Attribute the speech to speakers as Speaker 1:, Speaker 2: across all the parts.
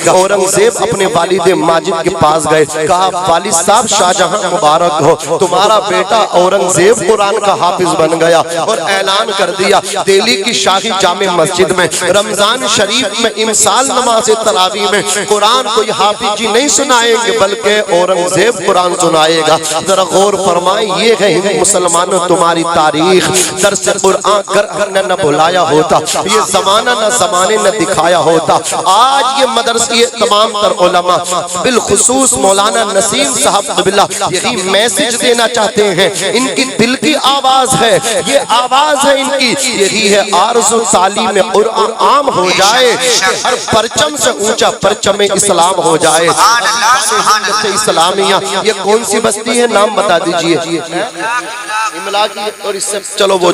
Speaker 1: اورنگزیب اپنے والد ماجد کے پاس گئے، کہا والد صاحب شاہجہاں مبارک ہو، تمہارا بیٹا اورنگزیب قرآن کا حافظ بن گیا، اور اعلان کر دیا دہلی کی شاہی جامع مسجد میں رمضان شریف میں امسال نماز تراویح میں قرآن کوئی حافظ جی نہیں سنائیں گے بلکہ اورنگزیب قرآن سنائے گا۔ ذرا غور فرمائیں، یہ ہے مسلمانوں تمہاری تاریخ، درس قرآن کر نہ بلایا ہوتا، یہ زمانہ نہ زمانے نہ دکھایا ہوتا۔ آج یہ مدرسے تمام تر علماء بالخصوص مولانا نسیم صاحب قبلہ یہی میسج دینا چاہتے ہیں، ان کی دل کی آواز ہے، یہ آواز ہے ان کی، یہی ہے آرزو تعلیم قرآن عام ہو جائے، ہر پرچم سے اونچا پرچم اسلام ہو جائے۔ اسلامیہ یہ کون سی بستی ہے، نام بتا دیجئے۔ املاک، اور اس سے چلو وہ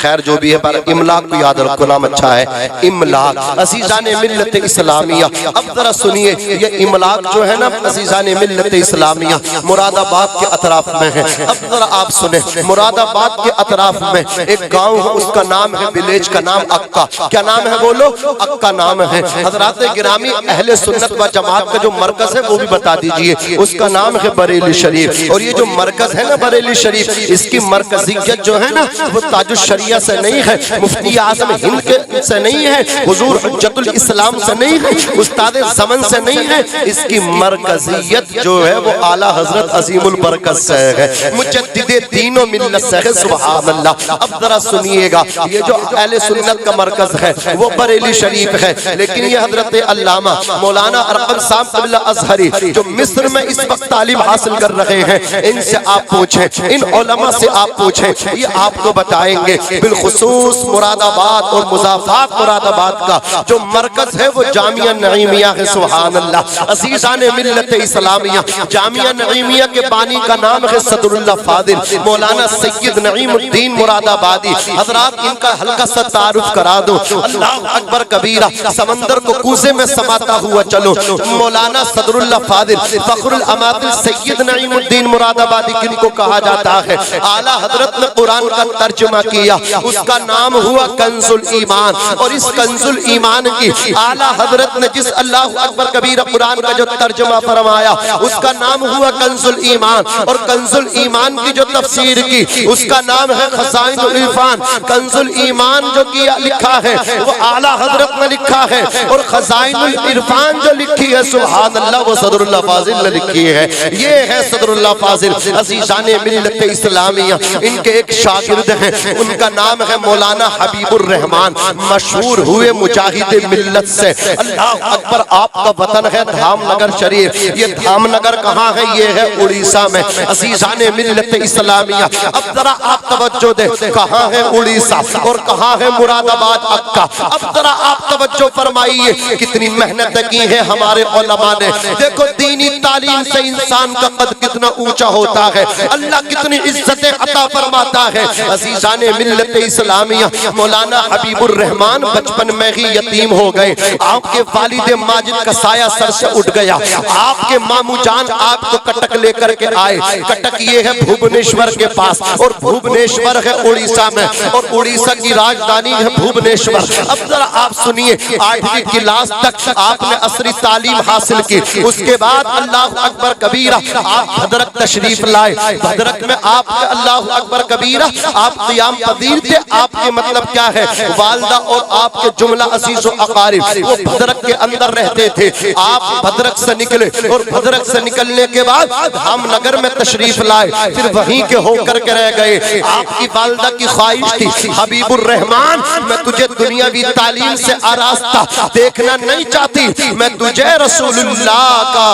Speaker 1: خیر جو بھی ہے پر املاک کو یاد رکھو، نام اچھا ہے املاک۔ عزیزان ملت اسلامیہ اب ذرا سنیے، یہ املاک جو ہے نا عزیزان ملت اسلامیہ مراد آباد کے اطراف میں ہے۔ اب ذرا آپ سنیں، مراد آباد کے اطراف میں ایک گاؤں ہے، اس کا نام ہے، ولیج کا نام اکا۔ کیا نام ہے بولو؟ اکا نام ہے۔ حضرات گرامی اہل سنت و جماعت کا جو مرکز ہے وہ بھی بتا دیجئے، اس کا نام ہے بریلی شریف۔ اور یہ جو مرکز ہے نا بریلی شریف، اس کی مرکزیت جو ہے نا وہ تاج الشریعہ سے نہیں ہے، مفتی اعظم ہند کے سے نہیں ہے، حضور حجت الاسلام سے نہیں ہے، استاد زمن سے نہیں ہے، اس کی مرکزیت جو ہے وہ اعلیٰ حضرت عظیم البرکت سے ہے، مجدد دین و ملت سے ہے۔ سبحان اللہ۔ اب ذرا سنیے گا، یہ جو اہل سنت کا مرکز ہے وہ بریلی شریف ہے، لیکن یہ حضرت علامہ مولانا ارقم صاحب قبلہ ازہری جو مصر میں اس وقت تعلیم حاصل کر رہے ہیں، ان سے آپ پوچھیں، ان علماء سے آپ پوچھیں، یہ آپ کو بتائیں گے بالخصوص مراد آباد اور مضافات مراد آباد کا جو مرکز ہے وہ جامعہ نعیمیہ ہے۔ سبحان اللہ۔ عزیزان ملت اسلامیہ جامعہ نعیمیہ کے بانی کا نام ہے صدر اللہ فاضل مولانا سید نعیم الدین مراد آبادی۔ حضرات ان کا ہلکا سا تعارف کرا دو، اللہ اکبر کبیرہ، سمندر کو کوزے میں سماتا ہوا چلو، مولانا صدر اللہ فاضل فخر الاماطل سید نعیم الدین مراد آبادی کن کو کہا جاتا ہے؟ اعلیٰ حضرت نے قرآن کا ترجمہ کیا، اس کا نام ہوا کنز الایمان، اور اس کنز الایمان کی اعلیٰ حضرت نے جس اللہ اکبر کبیرہ قرآن کا جو ترجمہ فرمایا اس کا نام ہوا کنز الایمان، اور کنز الایمان کی جو تفسیر کی اس کا نام ہے خزائن العرفان۔ کنز الایمان جو کیا لکھا ہے وہ اعلیٰ حضرت نے لکھا ہے، اور خزائن العرفان جو لکھی ہے سبحان اللہ وہ صدر اللہ فاضل نے لکھی ہے۔ یہ ہے صدر اللہ فاضل۔ عزیزان ملت اسلامیہ ان کے ایک شاگرد ہیں، ان کا نام ہے مولانا حبیب الرحمان، مشہور ہوئے مجاہد ملت سے۔ اللہ اکبر۔ آپ کا وطن ہے دھام نگر شریف، یہ دھام نگر کہاں ہے؟ یہ ہے اڑیسہ میں۔ عزیزان ملت اسلامیہ اب ذرا آپ توجہ دیں، کہاں ہے اڑیسہ اور کہاں ہے مراد آباد اکا؟ اب ذرا آپ توجہ فرمائیے، کتنی محنت کی ہے ہمارے علماء نے۔ دیکھو دینی تعلیم سے انسان کا قد کتنا اونچا ہوتا ہے، اللہ کتنی عزتیں عطا فرماتا ہے۔ عزیزان ملت اسلامیہ مولانا حبیب الرحمان بچپن میں ہی یتیم ہو گئے، آپ کے والد ماجد کا سایہ سر سے اٹھ گیا، آپ کے مامو جان آپ کو کٹک لے کر کے آئے۔ کٹک یہ ہے بھوبنیشور کے پاس، اور بھوبنیشور ہے اڑیسہ میں، اور اڑیسہ کی راجدھانی ہے بھوبنیشور۔ اب ذرا آپ سنیے، 8ویں کلاس تک آپ نے عصری تعلیم حاصل کی، اس کے بعد اللہ اکبر کبیرہ آپ بھدرک تشریف لائے۔ بھدرک میں آپ کے اللہ اکبر کبیرہ آپ قیام پذیر تھے، آپ کے مطلب کیا ہے والدہ اور آپ کے جملہ عزیز و اقارب وہ بھدرک کے اندر رہتے تھے۔ آپ بھدرک سے نکلے، اور بھدرک سے نکلنے کے بعد دھام نگر میں تشریف لائے، پھر وہیں کے ہو کر کے رہ گئے۔ آپ کی والدہ کی خواہش تھی حبیب الرحمان میں تجھے دنیاوی تعلیم سے آراستہ دیکھنا نہیں چاہتی، میں تجھے رسول اللہ کا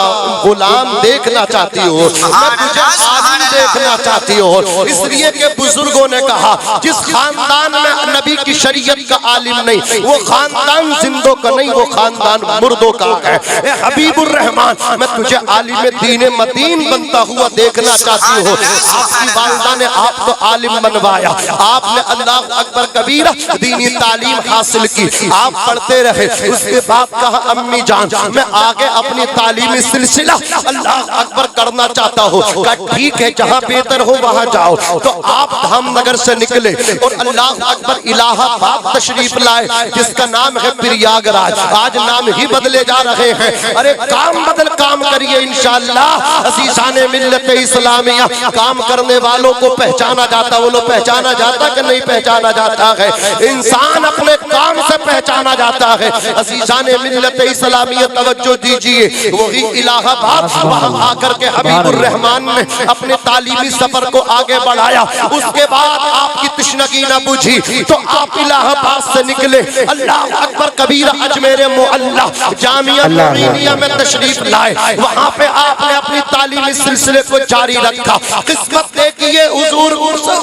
Speaker 1: غلام دیکھنا چاہتی ہوں، میں تجھے عالم دیکھنا چاہتی ہوں۔ اس لیے کہ بزرگوں نے کہا جس خاندان میں نبی کی شریعت کا عالم نہیں وہ خاندان زندوں کا نہیں، وہ خاندان مردوں کا ہے۔ اے حبیب الرحمان میں تجھے عالم دین مدین بنتا ہوا دیکھنا چاہتی ہوں۔ آپ کی والدہ نے آپ کو عالم بنوایا، آپ نے اللہ اکبر کبیرہ دینی تعلیم حاصل کی، آپ پڑھتے رہے۔ اس کے بعد کہا امی جان میں آگے اپنی تعلیمی سلسلہ اللہ اکبر کرنا چاہتا ہوں۔ کہا ٹھیک ہے، جہاں بہتر ہو وہاں جاؤ۔ تو آپ دھام نگر سے نکلے اور اللہ اکبر الہ آباد تشریف لائے، جس کا نام ہے پریاگ راج، آج نام ہی بدل بدلے جا رہے ہیں. ارے کام بدل کام کریے انشاءاللہ. عزیزان ملت اسلامیہ, کام کرنے والوں کو پہچانا جاتا, وہ لوگ پہچانا جاتا کہ نہیں پہچانا جاتا ہے؟ انسان اپنے کام سے پہچانا جاتا ہے. عزیزان ملت اسلامیہ توجہ دیجئے, وہی الہ آباد وہاں آ کر کے حبیب الرحمان نے اپنے تعلیمی سفر کو آگے بڑھایا. اس کے بعد آپ کی تشنگی نہ بجھی تو آپ الہ آباد سے نکلے. اللہ اکبر کبیرہ, اجمیر معلیٰ جامعہ معینیہ میں تشریف لائے. وہاں پہ آپ نے اپنی تعلیمی سلسلے کو جاری رکھا. قسمت دیکھیے حضور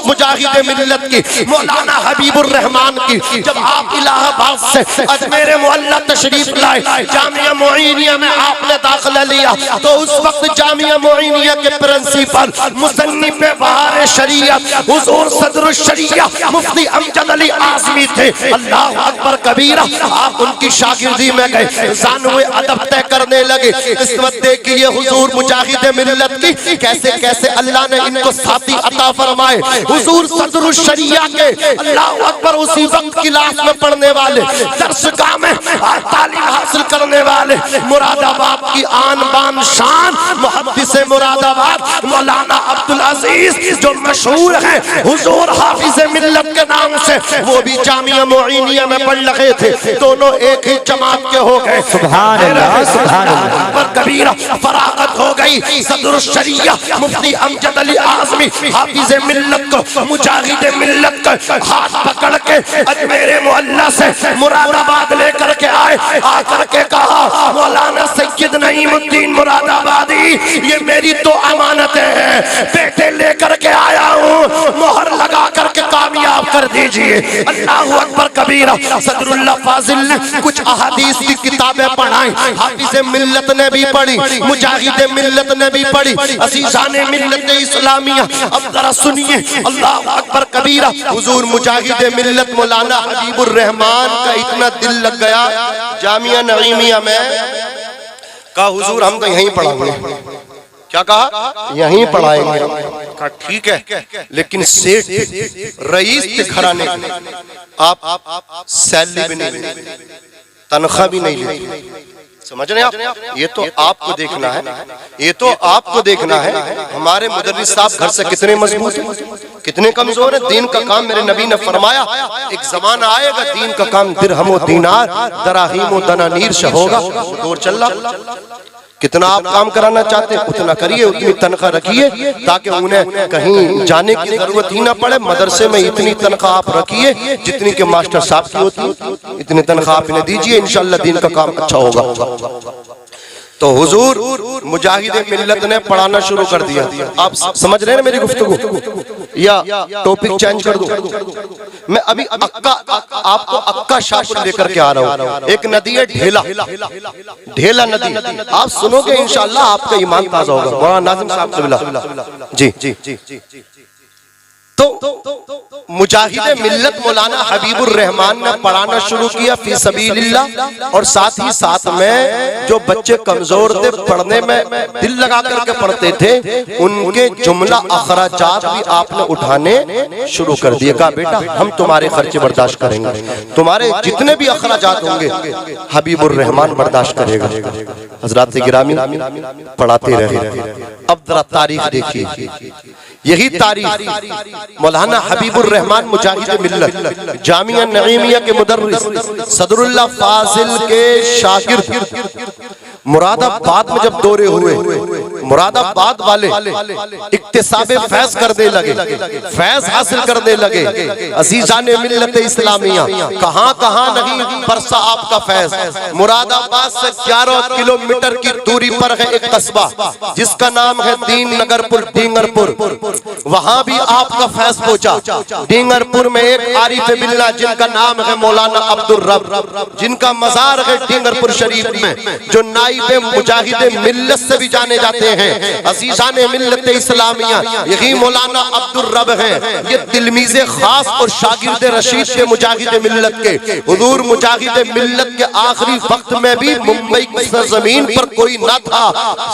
Speaker 1: مجاہد ملت کی, مولانا حبیب الرحمان کی, جب آپ الہ آباد سے اجمیر معلیٰ تشریف لائے, جامعہ معینیہ میں آپ نے داخلہ لیا, تو اس وقت جامعہ معینیہ کے پرنسپل مصنف بہار شریعت حضور صدر الشریعہ مفتی امجد علی اعظمی تھے. اللہ اکبر کبیرہ, آپ ان کی شاگردی میں گئے, زانوِ ادب طے کرنے لگے. قسمت دیکھیے حضور مجاہد ملت کی, کیسے کیسے اللہ نے ان کو ساتھی عطا فرمائے. حضور صدر الشریعہ کے اللہ اکبر اسی وقت کلاس میں پڑھنے والے, درسگاہ میں تعلیم حاصل کرنے والے, مراد آباد کی آن بان شان محدث مراد آباد مولانا عبدالعزیز جو مشہور ہیں حضور حافظ ملت کے نام سے, وہ بھی جامعہ معینیہ میں پڑھ رہے تھے. دونوں ایک ہی جماعت کے ہو گئے.
Speaker 2: سبحان اللہ, سبحان اللہ.
Speaker 1: پر کبیرہ فراغت ہو گئی. صدر الشریعہ مفتی امجد علی اعظمی حافظ ملت کو, مجاہد ملت کو ہاتھ پکڑ کے اجمیر معلیٰ سے مراد آباد لے کر کے آئے. آ کر کے کہا, مولانا سید نعیم الدین مراد آبادی, یہ میری تو امانت ہے, بیٹے لے کر کے آیا ہوں, مہر لگا کر کے کامیاب کر دیجئے. اللہ اکبر کبیرہ. صدر اللہ فاضل نے کچھ احادیث کی کتابیں پڑھائیں, حافظ ملت نے بھی پڑھی, مجاہد ملت نے بھی پڑھی. عزیزان ملت اسلامیہ اب ذرا سنیے. اللہ اکبر کبیرہ. حضور مجاہد ملت مولانا حبیب الرحمان کا اتنا دل لگ گیا جامعہ نعیمیہ میں, کہا حضور ہم تو یہیں پڑھائیں گے. کیا کہا؟ یہیں پڑھائیں گے. کہا ٹھیک ہے, لیکن سیٹ رئیس کے گھرانے آپ سیلری بھی نہیں لیتے, تنخواہ بھی نہیں لیتے. سمجھ رہے ہیں آپ؟ یہ تو آپ کو دیکھنا ہے, یہ تو آپ کو دیکھنا ہے. ہمارے مدرس صاحب گھر سے کتنے مضبوط ہیں, کتنے کمزور ہیں. دین کا کام میرے نبی نے فرمایا ایک زمانہ آئے گا دین کا کام درہم و دینار دراہیم و دنانیر سے ہوگا. دور چل رہا. کتنا آپ کام کرانا چاہتے ہیں اتنا کریے, اتنی تنخواہ رکھیے تاکہ انہیں کہیں جانے کی ضرورت ہی نہ پڑے. مدرسے میں اتنی تنخواہ آپ رکھیے جتنی کہ ماسٹر صاحب کی ہوتی, اتنی تنخواہ آپ انہیں دیجئے, انشاءاللہ دین کا کام اچھا ہوگا. تو حضور مجاہد ملت نے پڑھانا شروع کر دیا. آپ سمجھ رہے ہیں میری گفتگو, یا ٹاپک چینج کر دوں؟ میں ابھی آپ کو اکا شاپر لے کر کے آ رہا ہوں. ایک ندی ہے ڈھیلا, ڈھیلا ندی. آپ سنو گے انشاءاللہ آپ کا ایمان تازہ ہوگا. مولانا ناظم صاحب سے ملا جی. تو مجاہد ملت مولانا حبیب الرحمان نے پڑھانا شروع کیا فی سبیل اللہ, اور ساتھ ہی ساتھ میں جو بچے کمزور تھے, پڑھنے میں دل لگا کر کے پڑھتے تھے, ان کے جملہ اخراجات بھی آپ نے اٹھانے شروع کر دیے. کہا بیٹا ہم تمہارے خرچے برداشت کریں گے, تمہارے جتنے بھی اخراجات ہوں گے حبیب الرحمان برداشت کرے گا. حضرات گرامی پڑھاتے رہے. اب ذرا تاریخ دیکھیے, یہی تاریخ مولانا حبیب الرحمان مجاہد ملت جامعہ نعیمیہ کے مدرس صدر اللہ فاضل کے شاگرد مراد آباد میں جب دورے ہوئے, مراد آباد والے اکتساب فیض کرنے لگے, فیض حاصل کرنے لگے. عزیزان ملت اسلامیہ کہاں کہاں نہیں برسا آپ کا فیض. مراد آباد سے 11 کلومیٹر کی دوری پر ہے ایک قصبہ جس کا نام ہے دین نگر پور, ڈینگر پور. وہاں بھی آپ کا فیض پہنچا. ڈینگر پور میں ایک عارف باللہ جن کا نام ہے مولانا عبدالرب, جن کا مزار ہے ڈینگر پور شریف میں, جو نائب مجاہد ملت سے بھی جانے جاتے ہیں عزیزان ملت اسلامیہ، یہی مولانا عبدالرب ہیں، یہ تلمیذ خاص اور شاگرد رشید کے مجاہد ملت کے، حضور مجاہد ملت کے آخری وقت میں بھی ممبئی کی سرزمین پر کوئی نہ تھا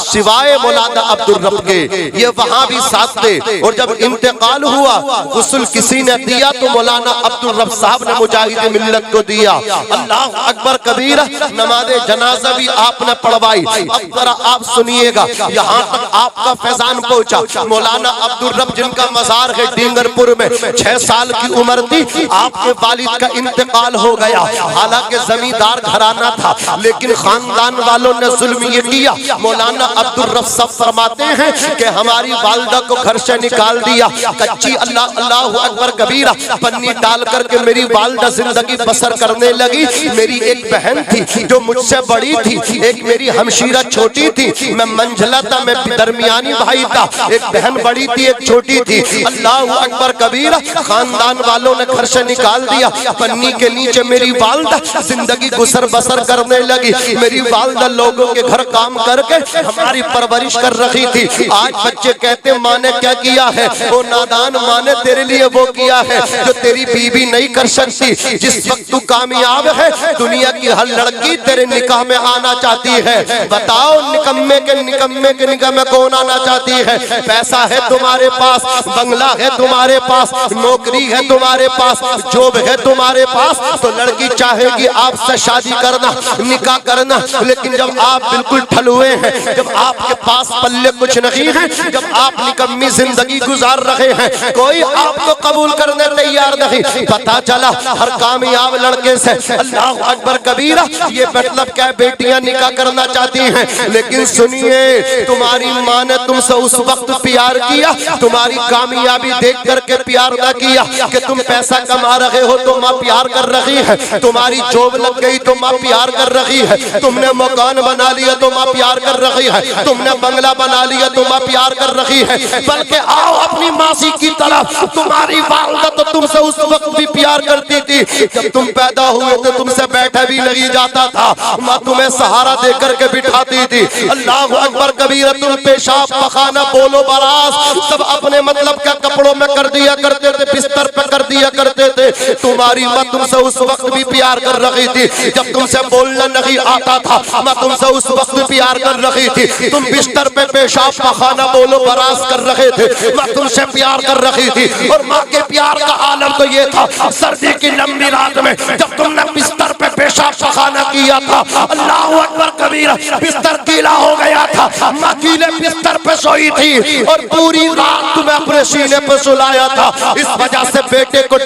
Speaker 1: سوائے مولانا عبدالرب کے، یہ وہاں بھی ساتھ تھے، اور جب انتقال ہوا غسل کسی نے دیا تو مولانا عبدالرب صاحب نے مجاہد ملت کو دیا۔ اللہ اکبر کبیرہ، نماز جنازہ بھی آپ نے پڑھوائی۔ اب ذرا آپ سنیے گا، یہاں تک آپ کا فیضان پہنچا۔ مولانا عبدالرب جن کا مزار ہے ڈینگر پور میں، 6 سال کی عمر تھی، آپ کے والد کا انتقال ہو گیا۔ حالانکہ زمیندار گھرانہ تھا لیکن خاندان والوں نے ظلم یہ کیا۔ مولانا عبدالرب صاحب فرماتے ہیں کہ ہماری والدہ کو گھر سے نکال دیا، کچی اللہ اکبر کبیرہ پنی ڈال کر کے میری والدہ زندگی بسر کرنے لگی۔ میری ایک بہن تھی جو مجھ سے بڑی تھی، ایک میری ہمشیرہ چھوٹی تھی، میں منجھلا تھا، میں درمیانی بھائی تھا، ایک بہن بڑی تھی ایک چھوٹی تھی۔ اللہ اکبر کبیرہ، خاندان والوں نے گھر سے نکال دیا، پنی کے نیچے میری والدہ زندگی گزر بسر کرنے لگی۔ میری والدہ لوگوں کے گھر کام کر کے ہماری پرورش کر رہی تھی۔ آج بچے کہتے ماں نے کیا کیا ہے، وہ نادان، ماں نے تیرے لیے وہ کیا ہے جو تیری بیوی نہیں کر سکتی۔ جس وقت تو کامیاب ہے دنیا کی ہر لڑکی تیرے نکاح میں آنا چاہتی ہے، بتاؤ نکمے کے نکاح میں کون آنا چاہتی ہے؟ پیسہ ہے تمہارے پاس، بنگلہ ہے تمہارے پاس، نوکری ہے تمہارے پاس، جاب ہے تمہارے پاس، تو لڑکی چاہے گی آپ سے شادی کرنا، نکاح کرنا۔ لیکن جب آپ بالکل ٹھل ہوئے ہیں، جب آپ کے پاس پلے کچھ نہیں ہے، جب آپ نکمی زندگی گزار رہے ہیں، کوئی آپ کو قبول کرنے تیار نہیں۔ پتا چلا ہر کامیاب لڑکے سے، اللہ اکبر کبیرہ، یہ مطلب کیا بیٹیاں نکاح کرنا چاہتی ہیں۔ لیکن سنیے، تمہاری ماں نے تم سے اس وقت پیار کیا، تمہاری کامیابی دیکھ کر کے پیار نہ کیا کہ تم پیسہ کما رہے ہو تو ماں پیار کر رہی ہے، تمہاری جاب لگ گئی تو ماں پیار کر رہی ہے، تم نے مکان بنا لیا تو ماں پیار کر رہی ہے، تم نے بنگلہ بنا لیا تو ماں پیار کر رہی ہے۔ بلکہ آؤ اپنی ماسی کی طرف، تمہاری والدہ تو تم سے اس وقت بھی پیار کرتی تھی جب تم پیدا ہوئے تو تم سے بیٹھا بھی نہیں جاتا تھا، ماں تمہیں سہارا دے کر کے بٹھاتی تھی۔ اللہ اکبر کبیرہ، تم پیشاب پخانا بولو براز سب اپنے مطلب کا کپڑوں میں کر دیا کرتے تھے، بستر پہ کر دیا کرتے تھے۔ تمہاری ماں تم سے اس وقت بھی پیار کر رہی تھی جب تم سے بولنا نہیں آتا تھا، ماں تم سے اس وقت بھی پیار کر رہی تھی۔ تم بستر پہ پیشاب پخانا بولو براز کر رہے تھے، ماں تم سے پیار کر رہی تھی۔ اور ماں کے پیار کا عالم تو یہ تھا، سردی کی لمبی رات میں جب تم نے بستر پہ پیشاب پخانا کیا تھا، اللہ اکبر کبیرہ، بستر گیلا ہو گیا تھا، ماں گیلے بستر پہ سوئی تھی اور پوری رات تمہیں اپنے سینے پہ سلایا تھا، اس وجہ سے بیٹے کو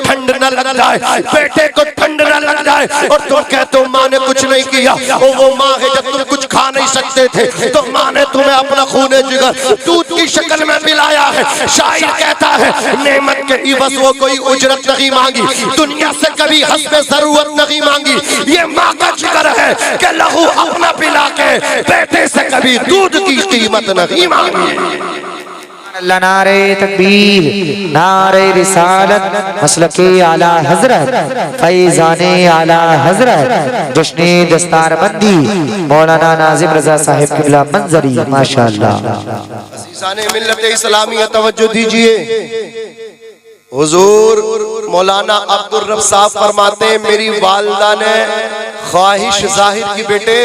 Speaker 1: ٹھنڈ نہ لگ جائے، بیٹے کو ٹھنڈ نہ لگ جائے۔ اور تم کہتے ہو ماں نے کچھ نہیں کیا، وہ ماں ہے جب تم کچھ کھا نہیں سکتے تھے تو ماں نے تمہیں اپنا خون جگر دودھ کی شکل میں ملایا ہے۔ شاعر کہتا ہے نعمت کے عوض وہ کوئی اجرت نہیں مانگی، دنیا سے کبھی حسب ضرورت نہیں مانگی، یہ ماں کا جگر ہے کہ لہو اپنا پلا کے بیٹے سے کبھی دودھ کی قیمت نہیں مانگی۔
Speaker 2: اللہ، نعرہ تکبیر، نعرہ رسالت، مسلک اعلی حضرت، فیضان اعلی حضرت، جشن دستار بندی مولانا ناظم رضا صاحب قبلہ منظری، ماشاءاللہ۔
Speaker 1: عزیزان ملت اسلامیہ توجہ دیجئے، حضور مولانا عبدالرب صاحب فرماتے ہیں میری والدہ نے خواہش ظاہر کی بیٹے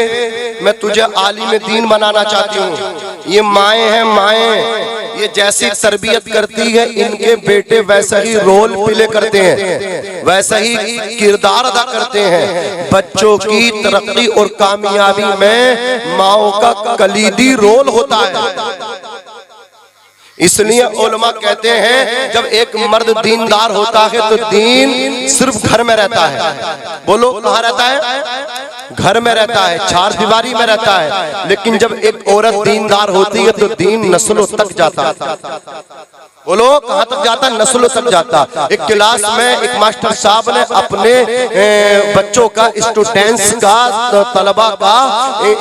Speaker 1: میں تجھے عالم دین بنانا چاہتی ہوں۔ یہ مائیں ہیں، مائیں یہ جیسی تربیت کرتی ہے ان کے بیٹے ویسا ہی رول پلے کرتے ہیں، ویسا ہی کردار ادا کرتے ہیں۔ بچوں کی ترقی اور کامیابی میں ماؤں کا کلیدی رول ہوتا ہے۔ اس لیے علماء کہتے ہیں جب ایک مرد دیندار ہوتا ہے تو دین صرف گھر میں رہتا ہے۔ بولو کہاں رہتا ہے؟ گھر میں رہتا ہے، چار دیواری میں رہتا ہے۔ لیکن جب ایک عورت دیندار ہوتی ہے تو دین نسلوں تک جاتا ہے۔ بولو کہاں تک جاتا؟ نسل تک جاتا۔ ایک کلاس میں ایک ماسٹر صاحب نے اپنے بچوں کا، اسٹوڈنٹس کا، طلبہ کا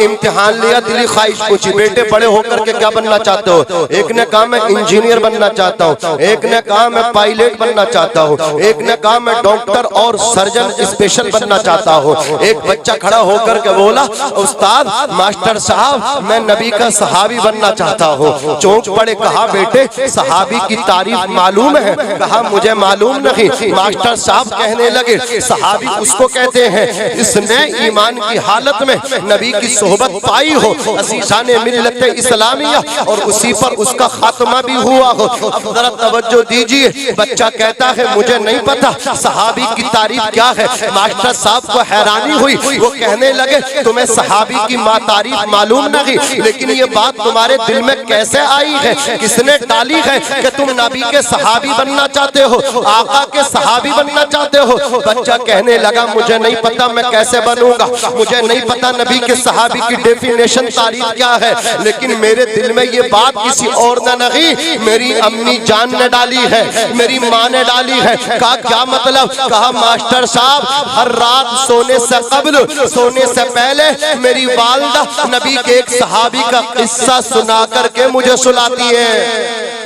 Speaker 1: امتحان لیا، دلی خواہش پوچھی، بیٹے بڑے ہو کر کے کیا بننا چاہتے ہو؟ ایک نے کہا میں انجینئر بننا چاہتا ہوں، ایک نے کہا میں پائلٹ بننا چاہتا ہوں، ایک نے کہا میں ڈاکٹر اور سرجن اسپیشل بننا چاہتا ہوں۔ ایک بچہ کھڑا ہو کر کے بولا استاد ماسٹر صاحب میں نبی کا صحابی بننا چاہتا ہوں۔ چونک پڑے، کہا بیٹے صحابی کی تعریف معلوم ہے؟ کہا مجھے معلوم نہیں۔ ماسٹر صاحب کہنے لگے صحابی اس کو کہتے ہیں جس نے ایمان کی حالت میں نبی کی صحبت پائی ہو، عزیزان ملت اسلامیہ، اور اسی پر اس کا خاتمہ بھی ہوا ہو۔ اب ذرا توجہ دیجئے، بچہ کہتا ہے مجھے نہیں پتا صحابی کی تعریف کیا ہے۔ ماسٹر صاحب کو حیرانی ہوئی، وہ کہنے لگے تمہیں صحابی کی تعریف معلوم نہیں، لیکن یہ بات تمہارے دل میں کیسے آئی ہے؟ کس نے ڈالی ہے کہ تم نبی کے صحابی بننا چاہتے ہو، آقا کے صحابی بننا چاہتے ہو؟ بچہ کہنے لگا مجھے نہیں پتا میں کیسے بنوں گا، مجھے نہیں پتا نبی کے صحابی کی ڈیفینیشن تعریف کیا ہے، لیکن میرے دل میں یہ بات کسی اور نے نہیں، میری امی جان نے ڈالی ہے، میری ماں نے ڈالی ہے۔ کہا کیا مطلب؟ کہا ماسٹر صاحب ہر رات سونے سے قبل، سونے سے پہلے میری والدہ نبی کے ایک صحابی کا قصہ سنا کر کے مجھے سلاتی ہے۔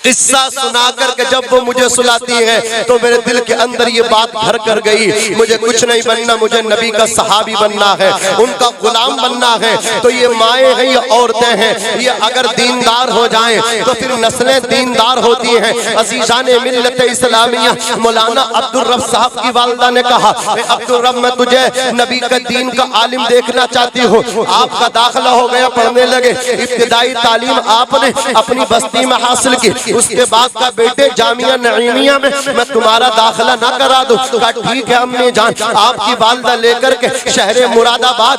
Speaker 1: قصہ سنا کر کے جب وہ مجھے سلاتی ہے تو میرے دل کے اندر یہ بات گھر کر گئی، مجھے کچھ نہیں بننا، مجھے نبی کا صحابی بننا ہے، ان کا غلام بننا ہے۔ تو یہ مائیں ہیں، یہ عورتیں ہیں، یہ اگر دیندار ہو جائیں تو پھر نسلیں دیندار ہوتی ہیں۔ عزیزان ملت اسلامیہ، مولانا عبدالرب صاحب کی والدہ نے کہا اے عبدالرب میں تجھے نبی کا دین کا عالم دیکھنا چاہتی ہوں۔ آپ کا داخلہ ہو گیا، پڑھنے لگے، ابتدائی تعلیم آپ نے اپنی بستی میں حاصل کی، اس کے بعد کا بیٹے جامعہ نعیمیہ میں تمہارا داخلہ نہ کرا دوں؟ کہا ٹھیک ہے امی جان۔ آپ کی والدہ لے کر کے شہر مراد آباد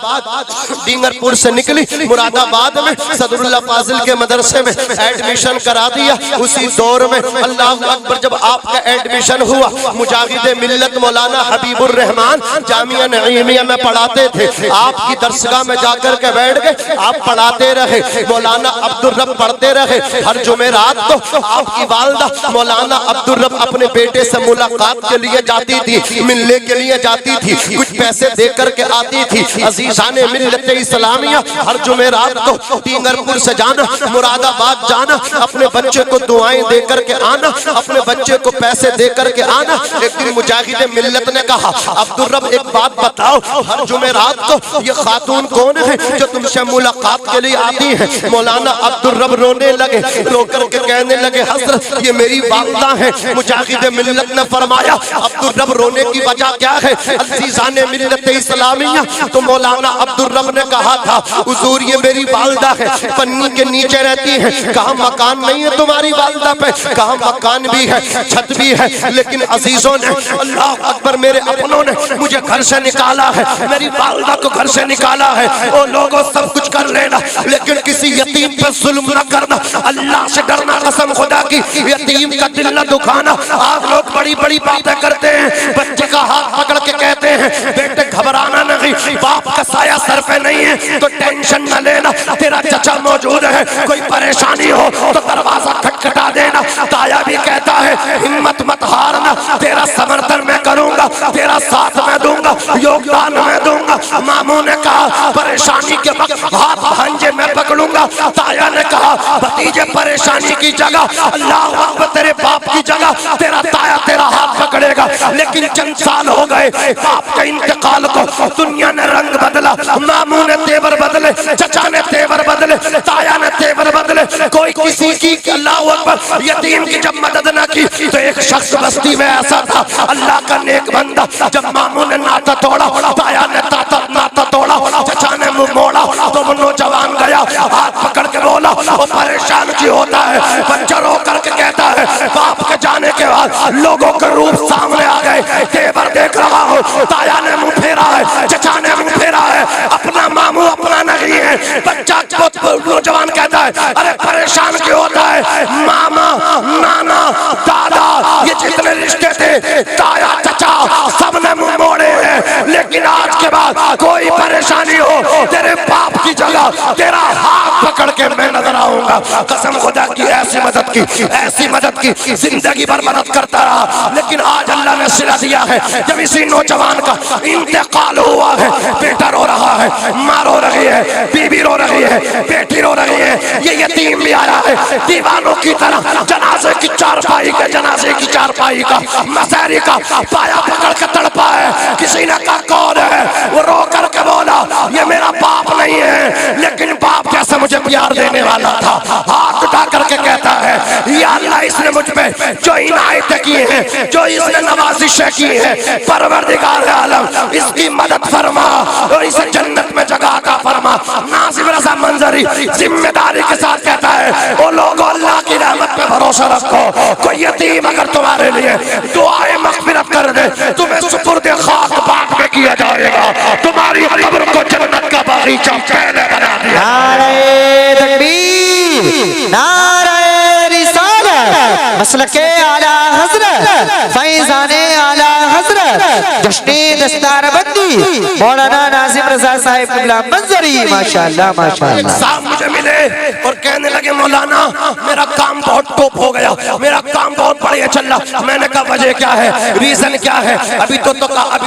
Speaker 1: ڈینگر پور سے نکلی، مراد آباد میں صدر اللہ فاضل کے مدرسے میں ایڈمیشن کرا دیا۔ اسی دور میں اللہ اکبر جب آپ کا ایڈمیشن ہوا، مجاہد ملت مولانا حبیب الرحمان جامعہ نعیمیہ میں پڑھاتے تھے، آپ کی درسگاہ میں جا کر کے بیٹھ گئے، آپ پڑھاتے رہے، مولانا عبدالرب پڑھتے رہے۔ ہر جمعرات کو آپ کی والدہ مولانا عبدالرب اپنے بیٹے سے ملاقات کے لیے جاتی تھی، ملنے کے لیے جاتی تھی، کچھ پیسے دے کر کے آتی تھی۔ عزیزان ملت اسلامیہ، ہر جمعرات کو ڈینگر پور سے جانا، مراد آباد جانا، اپنے بچے کو دعائیں دے کر کے آنا، اپنے بچے کو پیسے دے کر کے آنا۔ ایک دن مجاہد ملت نے کہا عبدالرب ایک بات بتاؤ، ہر جمعرات کو یہ خاتون کون ہے جو تم سے ملاقات کے لیے آتی ہے؟ مولانا عبدالرب رونے لگے، رو کر کے کہنے لگے حضرت یہ میری والدہ ہے۔ مجاہد ملت نے فرمایا عبدالرب رونے کی وجہ کیا ہے؟ عزیزان ملت اسلامیہ، تو مولانا عبدالرب نے کہا تھا حضور یہ میری والدہ ہے، پنی کے نیچے رہتی ہے۔ کہا مکان نہیں ہے تمہاری والدہ پہ؟ کہا مکان بھی ہے، چھت بھی ہے، لیکن عزیزوں نے، اللہ اکبر، میرے اپنوں نے مجھے گھر سے نکالا ہے، میری والدہ کو گھر سے نکالا ہے۔ او لوگوں سب کچھ کر لینا لیکن کسی یتیم پر ظلم نہ کرنا، اللہ سے ڈرنا، قسم خدا کی، یتیم کا دل نہ دکھانا۔ آپ لوگ بڑی بڑی باتیں کرتے ہیں، بچے کا ہاتھ پکڑ کے کہتے ہیں بیٹے گھبرانا نہیں، باپ کا سایہ سر پہ نہیں ہے تو ٹینشن نہ لینا، تیرا چچا موجود ہے، کوئی پریشانی ہو تو دروازہ کھٹکھٹا دینا۔ تایا بھی کہتا ہے ہمت مت ہارنا، تیرا سمرتن میں کروں گا، تیرا ساتھ میں دوں گا، یوگدان میں دوں گا۔ ماموں نے کہا پریشانی کے وقت ہاتھ بھانجے میں پکڑوں گا۔ تایا نے کہا بھتیجے پریشانی کی جگہ، اللہ اکبر، تیرے باپ کی جگہ تیرا تایا تیرا ہاتھ پکڑے گا۔ لیکن چند سال ہو گئے باپ کے انتقال کو، دنیا نے رنگ بدلا، ماموں نے تیور بدلے، چچا نے تیور بدلے، تایا نے تیور بدلے، کوئی کسی کی، اللہ اکبر، یتیم کی جب مدد نہ کی تو ایک شخص بستی میں ایسا تھا اللہ کا نیک بندہ، جب ماموں نے ناتا توڑا، تایا نے ناتا توڑا، چچا نے منہ موڑا تو وہ نوجوان گیا، ہاتھ پکڑ کے بولا وہ پریشان کیوں ہوتا ہے؟ بچہ رو کر کے کہتا ہے باپ کے جانے کے بعد لوگوں کے روپ سامنے آ گئے، تیور دیکھ رہا ہوں، تایا نے منہ پھیرا ہے، چچا نے منہ پھیرا ہے، اپنا ماموں اپنا نہیں ہے۔ بچہ نوجوان کہتا ہے ارے پریشان کیوں ہوتا ہے؟ ماما، نانا، دادا، یہ جتنے رشتے تھے، تایا، چچا، سب نے منہ موڑے ہیں، لیکن آج کے بعد کوئی پریشانی ہو، تیرے باپ کی جگہ تیرا ہاتھ پکڑ کے کے میں نظر آؤں گا. قسم خدا کی ایسی مدد کی زندگی بھر مدد کرتا رہا. لیکن آج اللہ نے صلہ دیا ہے. جب اسی نوجوان کا انتقال ہوا ہے, بیٹا رو رہا ہے, ماں رو رہی ہے, بیوی رو رہی ہے, بیٹی رو رہی ہے, یہ یتیم بھی آیا ہے دیوانوں کی طرح جنازے کی چارپائی کا مساری کا پایا پکڑ کے تڑپا ہے. کسی نے کہا کون ہے؟ وہ رو کر کے بولا یہ میرا باپ نہیں ہے, لیکن باپ جیسے مجھے پیار دینے والا تھا. ہاتھ اٹھا کر کے کہتا ہے یا اللہ اس نے مجھ پہ جو عنایتیں کی ہیں, جو اس نے نوازشیں کی ہیں, پروردگار عالم اس کی مدد فرما اور اسے جنت میں جگہ عطا فرما. ناظم رضا منظری ذمہ داری کے ساتھ کہتا ہے وہ لوگوں اللہ کی رحمت پہ بھروسہ رکھو. کوئی یتیم اگر تمہارے لیے دعائیں مغفرت کر دے, تمہیں سپرد خاک باغ میں کیا جائے گا. تمہاری قبر کو جنت کا باغیچہ پہلے بنا دیا.
Speaker 2: نعرہ تکبیر, نعرہ رسالت, مسلک اعلی حضرت, فیضان اعلی حضرت, جشن دستار بندی مولانا ناظم رضا صاحب قبلہ منظری. ماشاءاللہ ماشاءاللہ.
Speaker 1: صاحب مجھے ملے اور کہنے لگے مولانا میرا کام بہت ٹوپ ہو گیا, میرا کام بہت بڑھیا چل رہا. میں نے کہا وجہ کیا ہے, ریزن کیا ہے؟ ابھی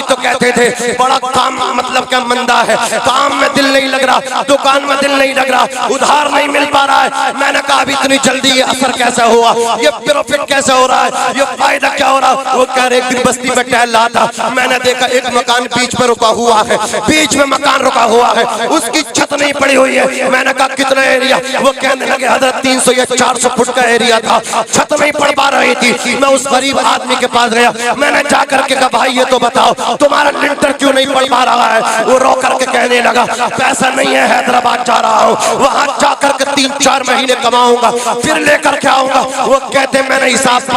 Speaker 1: تو کہتے تھے بڑا کام مطلب کیا مندہ ہے, کام میں دل نہیں لگ رہا, دکان میں دل نہیں لگ رہا, ادھار نہیں مل پا رہا ہے. میں نے کہا ابھی اتنی جلدی یہ اثر کیسے ہوا, یہ پروفٹ کیسے ہو رہا ہے, یہ فائدہ کیا ہو رہا؟ وہ کہہ رہے ایک بستی میں ٹہل رہا تھا, میں نے دیکھا ایک مکان بیچ میں رکا ہوا ہے, بیچ میں مکان رکا ہوا ہے, اس کی چھت نہیں پڑی ہوئی ہے. میں نے کہا کتنا ایریا؟ وہ کہنے لگے حضرت 300 یا 400 فٹ کا ایریا تھا, چھت نہیں پڑ پا رہی تھی. میں اس غریب آدمی کے پاس گیا, میں نے جا کر کے کہا بھائی یہ تو بتاؤ تمہارا لنٹر کیوں نہیں پڑ پا رہا ہے؟ وہ رو کر کے کہنے لگا پیسہ نہیں ہے, حیدرآباد جا رہا ہوں, وہاں جا کر کے 3-4 مہینے کماؤں گا, پھر لے کر کے آؤں گا. وہ کہتے میں نے حساب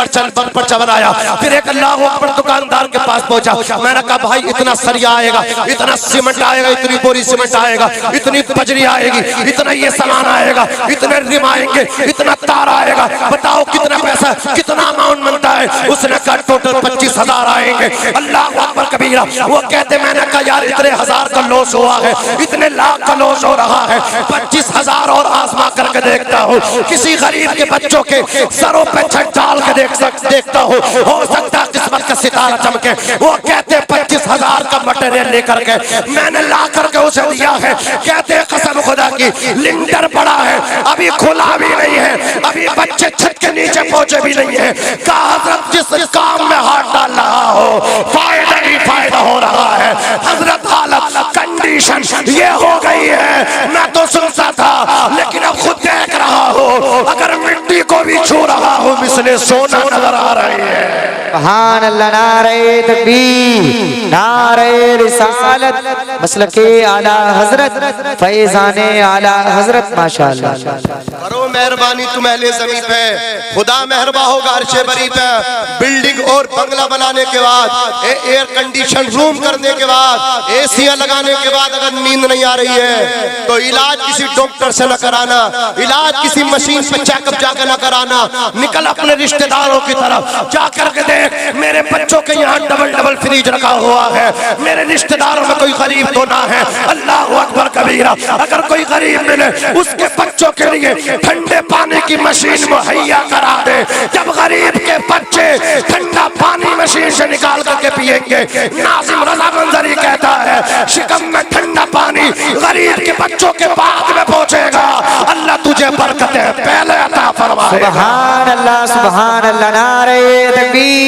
Speaker 1: پرچہ بنایا, پھر ایک اللہ اکبر دکاندار کے پاس پہنچا. میں نے کہا بھائی اتنا سریا آئے گا, اتنا سیمنٹ آئے گا, اتنی بوری سیمنٹ آئے گا, اتنی بجری آئے گی, اتنا یہ سامان آئے گا, اتنے رم آئیں گے, اتنا تار آئے گا, بتاؤ کتنا پیسہ, کتنا اماؤنٹ بنتا ہے؟ اس نے کہا ٹوٹل 25,000 آئیں گے. اللہ اکبر کبیرہ. وہ کہتے میں نے کہا یار اتنے ہزار کا لوس ہوا ہے, اتنے لاکھ کا لوس ہو رہا ہے, 25,000 اور آزما کر کے دیکھتا ہوں, کسی غریب کے بچوں کے سروں پہ چھت ڈال کے دیکھتا ہوں, ہو سکتا قسمت کا ستارہ چمکے. وہ کہتے 25,000 کا مٹیریل لے کر کے میں نے لا کر کے اسے دیا ہے. کہتے قسم خدا کی لنٹر پڑا ہے, ابھی کھلا بھی نہیں ہے, ابھی بچے چھت کے نیچے پہنچے بھی نہیں ہے. کہا حضرت جس کام میں ہاتھ ڈال رہا ہو فائدہ ہی فائدہ ہو رہا ہے. حضرت حالت کنڈیشن یہ ہو گئی ہے, میں تو سنتا تھا لیکن اب خود دیکھ رہا ہوں, اگر مٹی کو بھی چھو رہا ہوں مثل سونا نظر آ رہی ہے.
Speaker 2: سبحان اللہ. نعرہ تکبیر, نعرہ رسالت, مسلک اعلی حضرت, فیضان اعلی حضرت. ماشاءاللہ.
Speaker 1: کرو مہربانی تم اہل زمین پہ, خدا مہربان ہوگا عرش بری پہ. بلڈنگ اور بنگلہ بنانے کے بعد, ایئر کنڈیشن روم کرنے کے بعد, اے سیاں لگانے کے بعد اگر نیند نہیں آ رہی ہے تو علاج کسی ڈاکٹر سے نہ کرانا, علاج کسی مشین پہ چیک اپ جا کے نہ کرانا, نکل اپنے رشتہ داروں کی طرف جا کر کے دیکھ میرے بچوں کے یہاں ڈبل فریج رکھا ہوا ہے, میرے رشتہ داروں میں کوئی غریب تو نہ ہے. اللہ اکبر کبیرہ. اگر کوئی غریب ملے اس کے بچوں کے لیے ٹھنڈے پانی کی مشین مہیا کرا دے. جب غریب کے بچے ٹھنڈا پانی مشین سے نکال کر کے پیئیں گے, ناظم رضا منظری کہتا ہے شکم میں ٹھنڈا پانی غریب کے بچوں کے بعد میں پہنچے گا, اللہ تجھے برکتیں پہلے عطا فرمائے.
Speaker 2: سبحان اللہ, سبحان اللہ. نعرہ تکبیر,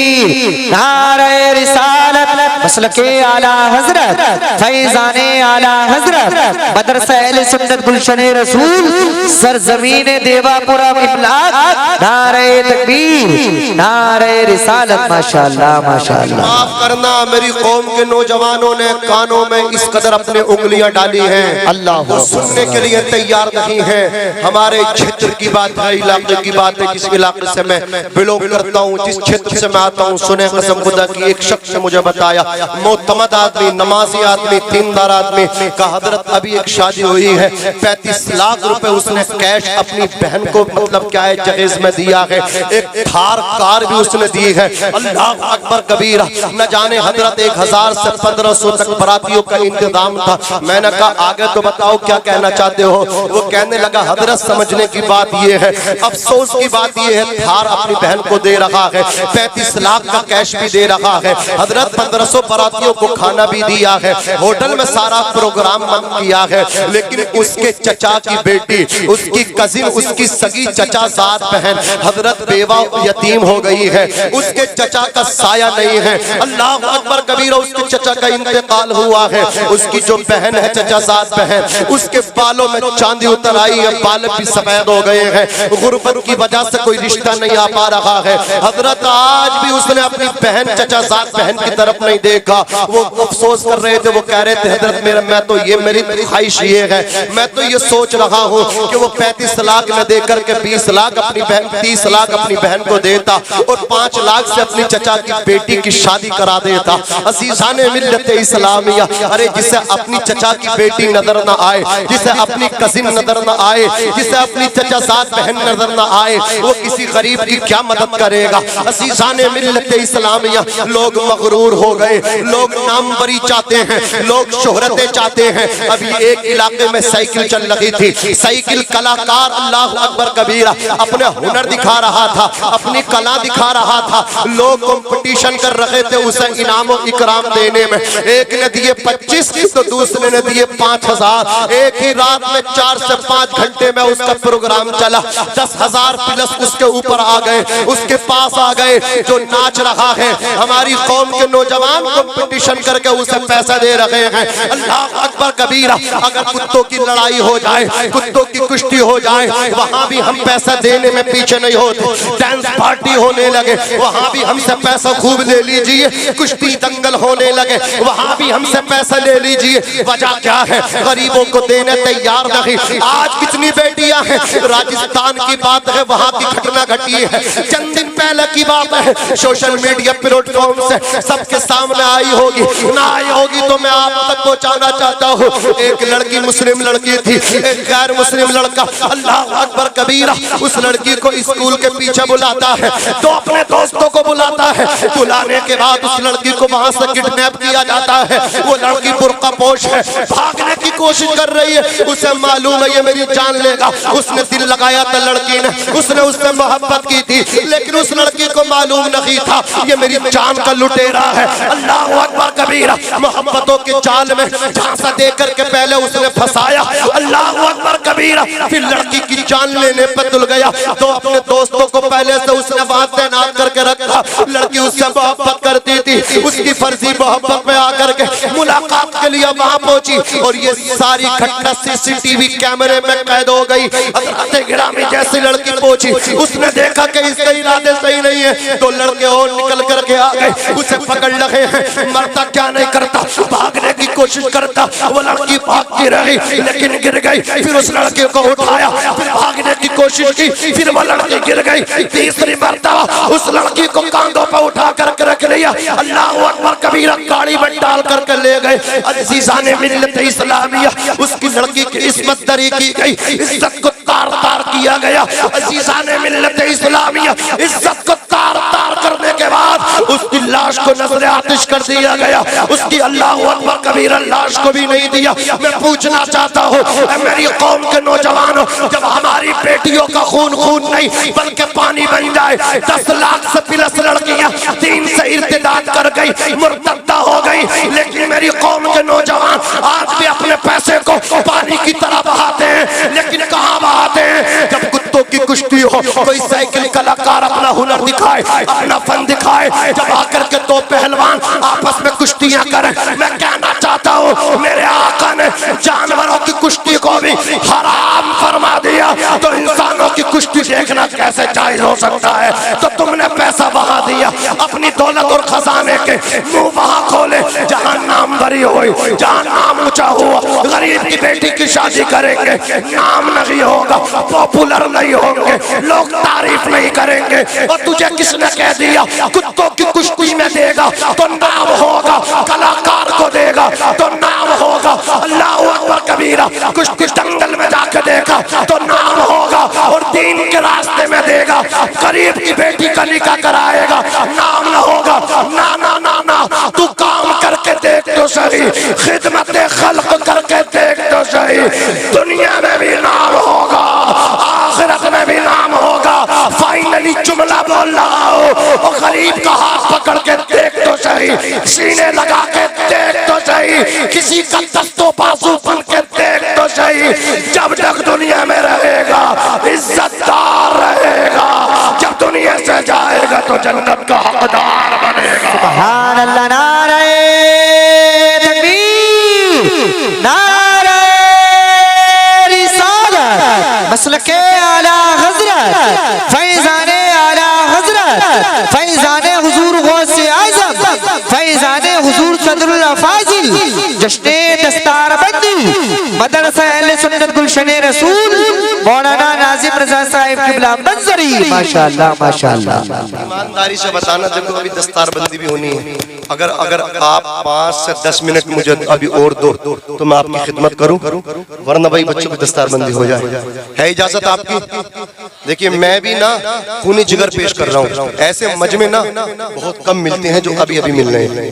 Speaker 2: نعرہ رسالت, مسلک اعلی حضرت, فیضان اعلی حضرت, مدرسہ اہل سنت گلشن رسول, سرزمین دیوا پورا املاک. نعرہ تکبیر, نعرہ رسالت. ماشاءاللہ ماشاءاللہ.
Speaker 1: معاف کرنا میری قوم کے نوجوانوں نے کانوں میں اس قدر اپنے انگلیاں ڈالی ہیں,
Speaker 2: اللہ
Speaker 1: وہ سننے کے لیے تیار نہیں ہیں. ہمارے چھتر کی بات ہے, علاقے کی بات ہے, جس علاقے سے میں بلونگ کرتا ہوں, جس چھتر سے میں آتا ہوں. سنیں قسم خدا کی, ایک شخص نے مجھے بتایا, معتمد آدمی, نمازی آدمی, دیندار آدمی, کہ حضرت ابھی ایک شادی ہوئی ہے, 35 لاکھ روپے اس نے کیش اپنی بہن کو مطلب کیا ہے جہیز میں دیا ہے، ایک تھار کار بھی اس نے دی ہے۔ اللہ اکبر کبیرہ۔ نہ جانے حضرت 1000 سے 1500 تک براتیوں کا انتظام تھا۔ میں نے کہا آگے تو بتاؤ کیا کہنا چاہتے ہو؟ وہ کہنے لگا حضرت سمجھنے کی بات یہ ہے، افسوس کی بات یہ ہے، تھار اپنی بہن کو دے رہا ہے، 35 لاکھ کا کیش بھی دے رہا ہے، حضرت 1500 براتیوں کو کھانا بھی دیا ہے، ہوٹل میں سارا پروگرام من کیا ہے، لیکن اس کے چچا کی بیٹی، اس کی کزن، اس کی سگی چچا زاد بہن حضرت بیوہ یتیم ہو گئی ہے، اس کے چچا کا سایہ نہیں ہے۔ اللہ اکبر کبیرہ۔ اس کے چچا کا انتقال ہوا ہے، اس کی جو بہن ہے چچا زاد بہن، اس کے بالوں میں چاندی اتر آئی ہے، بال بھی سفید ہو گئے ہیں، غربت کی وجہ سے کوئی رشتہ نہیں آ پا رہا ہے۔ حضرت آج بھی اس نے اپنی بہن چچا زاد بہن کی طرف نہیں دیکھا، وہ افسوس کر رہے تھے، وہ کہہ رہے تھے حضرت میں تو یہ میری خواہش یہ ہے، میں تو یہ سوچ رہا ہوں کہ وہ 35 لاکھ میں دے کر کے 20 لاکھ اپنی بہن، 30 لاکھ اپنی بہن کو دیتا اور 5 لاکھ سے اپنی چچا کی بیٹی کی شادی کرا دیتا۔ عزیزان ملت اسلامیہ، ارے جسے اپنی چچا کی بیٹی نظر نہ آئے، جسے اپنی کزن نظر نہ آئے، جسے اپنی چچا زاد بہن نظر نہ آئے، وہ کسی غریب کی کیا مدد کرے گا؟ عزیزان ملت اسلامیہ، لوگ مغرور ہو گئے، لوگ ناموری چاہتے ہیں، لوگ شہرتیں چاہتے ہیں۔ ابھی ایک علاقے میں سائیکل چل رہی تھی، سائیکل کلاکار اللہ اکبر کبیرہ اپنے ہنر دکھا رہا تھا، اپنی کلا دکھا رہا تھا، لوگ کمپٹیشن کر رہے تھے اسے انعام و اکرام دینے میں، ایک نے دیے 25 تو دوسرے نے دیے 5000۔ ایک ہی رات میں 4 سے 5 گھنٹے میں اس کا پروگرام چلا، 10,000 پلس اس کے اوپر آ گئے، اس کے پاس آ گئے جو ناچ رہا ہے۔ ہماری قوم کے نوجوان کمپٹیشن کر کے اسے پیسہ دے رہے ہیں۔ اللہ اکبر کبیرہ۔ اگر کتوں کی لڑائی ہو جائے، کتوں کی کشتی ہو جائے، وہاں بھی ہم پیسہ دینے میں پیچھے نہیں ہوتے۔ ڈانس پارٹی ہونے لگے، وہاں بھی ہم سے پیسہ خوب لے لیجئے۔ کشتی دنگل ہونے لگے، وہاں بھی ہم سے پیسہ لے لیجئے۔ وجہ کیا ہے؟ غریبوں کو دینے تیار نہیں۔ آج کتنی بیٹیاں ہیں، راجستھان کی بات ہے، وہاں کی گھٹنا گھٹی ہے، چند دن پہلے کی بات ہے، سوشل میڈیا پلیٹ فارم سے سب کے سامنے آئی ہوگی، نہ آئی ہوگی تو میں آپ تک پہنچانا چاہتا ہوں۔ ایک لڑکی مسلم لڑکی تھی، ایک غیر مسلم لڑکا، اللہ اکبر کبیرہ، اس لڑکی کو اسکول کے پیچھے بلاتا ہے، تو اپنے دوستوں کو بلاتا ہے، بلانے کے بعد اس لڑکی کو وہاں سے کڈنیپ کیا جاتا ہے۔ وہ لڑکی برقع پوش ہے، بھاگنے کی کوشش کر رہی ہے، اسے معلوم ہے یہ میری جان لے گا، اس نے دل لگایا تھا لڑکی نے، اس نے اس سے محبت کی تھی، لیکن اس لڑکی کو معلوم نہیں تھا یہ میری جان کا لٹیرا ہے۔ اللہ اکبر کبیرہ۔ محبتوں کے جال میں جھانسا دے کر کے پہلے اس نے پھنسایا، اللہ اکبر کبیرہ، پھر لڑکی کی جان لینے پہ تل گیا، تو اپنے دوستوں کو پہلے سے اس نے وہاں تعینات کر کے رکھا۔ لڑکی اس سے محبت کرتی تھی، اس کی فرضی محبت میں آ کر کے ملاقات کے لیے وہاں پہنچی، اور یہ ساری گھٹنا CCTV کیمرے میں قید ہو گئی۔ حضرت گرامی جیسی لڑکی پہنچی، اس نے دیکھا کہ اس کے ارادے صحیح نہیں ہے، تو لڑکے اور نکل کر کے آ گئے، اسے پکڑ لگے ہیں، مرتا کیا نہیں کرتا، بھاگنے کی کوشش کرتا، وہ لڑکی بھاگتی رہی لیکن گر گئی، پھر اس لڑکے کو اٹھایا، پھر بھاگنے کی کوشش کی، پھر وہ لڑکی گر گئی، تیسری مرتبہ اس لڑکی کو کاندھوں پہ اٹھا کر کے رکھ لیا، اللہ اکبر کبیرہ، گاڑی میں ڈال کر کے لے گئے۔ عزیزان ملت اسلامیہ، اس کی لڑکی کی عصمت دری کی گئی، عزت کو تار تار کیا گیا۔ عزیزان ملت اسلامیہ، عزت کو تار تار کرنے کے بعد اس کی لاش کو نظر آتش کر دیا گیا، اس کی اللہ اکبر کبیرہ لاش کو بھی نہیں دیا۔ میں پوچھنا چاہتا ہوں اے میری قوم کے نوجوانوں، جب ہماری بیٹیوں کا خون خون نہیں بلکہ پانی بن جائے، 10 لاکھ سے پلس لڑکیاں دین سے ارتداد کر گئی، مرتدہ ہو گئی، لیکن میری قوم کے نوجوان آج بھی اپنے پیسے کو پانی کی طرح بہاتے ہیں، لیکن کہاں بہاتے ہیں؟ جب کتوں کی کشتی ہو، کوئی سائیکل کلاکار اپنا ہنر دکھائے، اپنا فن دکھائے، جب آ کر کے دو پہلوان آپس میں کشتیاں کریں، میں کہنا چاہتا ہوں میرے آقا نے جانوروں کی کشتی کو بھی حرام فرما دیا، تو انسانوں کی کشتی دیکھنا کیسے جائز ہو سکتا ہے؟ تو تم نے پیسہ بہا دیا، اپنی دولت اور خزانے کے منہ وہاں کھولے جہاں نام بری ہوئی، جہاں نام اونچا ہوا۔ غریب کی بیٹی کی شادی کریں گے، نام نہیں ہوگا، پاپولر نہیں ہوں گے، لوگ تعریف نہیں کریں گے، اور تجھے کس نے کہہ دیا کتوں کی کشتی میں دے گا تو نام ہوگا، کلاکار کو دے گا تو نام ہوگا، اللہ اکبر کبیرہ، کشتی جنگل میں جا کے دیکھا تو نام ہوگا، اور دین کے راستے میں دے گا قریب کی بیٹی کا نکاح کرائے گا، نام نہ ہوگا، نا نا نا نا، تو کام کر کے دیکھ تو صحیح، خدمت خلق کر کے دیکھ تو صحیح، دنیا میں بھی نام ہوگا، آخرت میں بھی نام ہوگا۔ فائنلی جملہ بول رہا ہو، اور غریب کا ہاتھ پکڑ کے دیکھ تو صحیح، سینے لگا کے دیکھ تو صحیح، کسی کا دست و بازو بن کے دیکھ تو صحیح، جب تک دنیا میں رہے گا عزت دار رہے گا، جب دنیا سے جائے گا تو جنت کا حقدار بنے گا۔
Speaker 2: سبحان اللہ، نعرہ تکبیر، نعرہ رسالت، مسلک اعلی حضرت، فیضان اعلی حضرت، فیضان حضور غوث اعظم، فیضان حضور صدر الافاضل، جشن دستار بندی مدرسہ اہل سنت گلشن رسول مولانا ناظم رضا صاحب قبلہ منظری۔ ماشاءاللہ ماشاءاللہ۔
Speaker 1: ایمانداری سے بتانا، دیکھو ابھی دستار بندی بھی ہونی ہے، اگر آپ 5 سے 10 منٹ مجھے ابھی اور دو تو میں آپ کی خدمت کروں، ورنہ بھائی بچوں کی دستار بندی ہو جائے۔ ہے اجازت آپ کی؟ دیکھیے میں بھی نا خونی جگر پیش کر رہا ہوں، ایسے مجمع نا بہت کم ملتے ہیں جو ابھی ابھی مل رہے ہیں،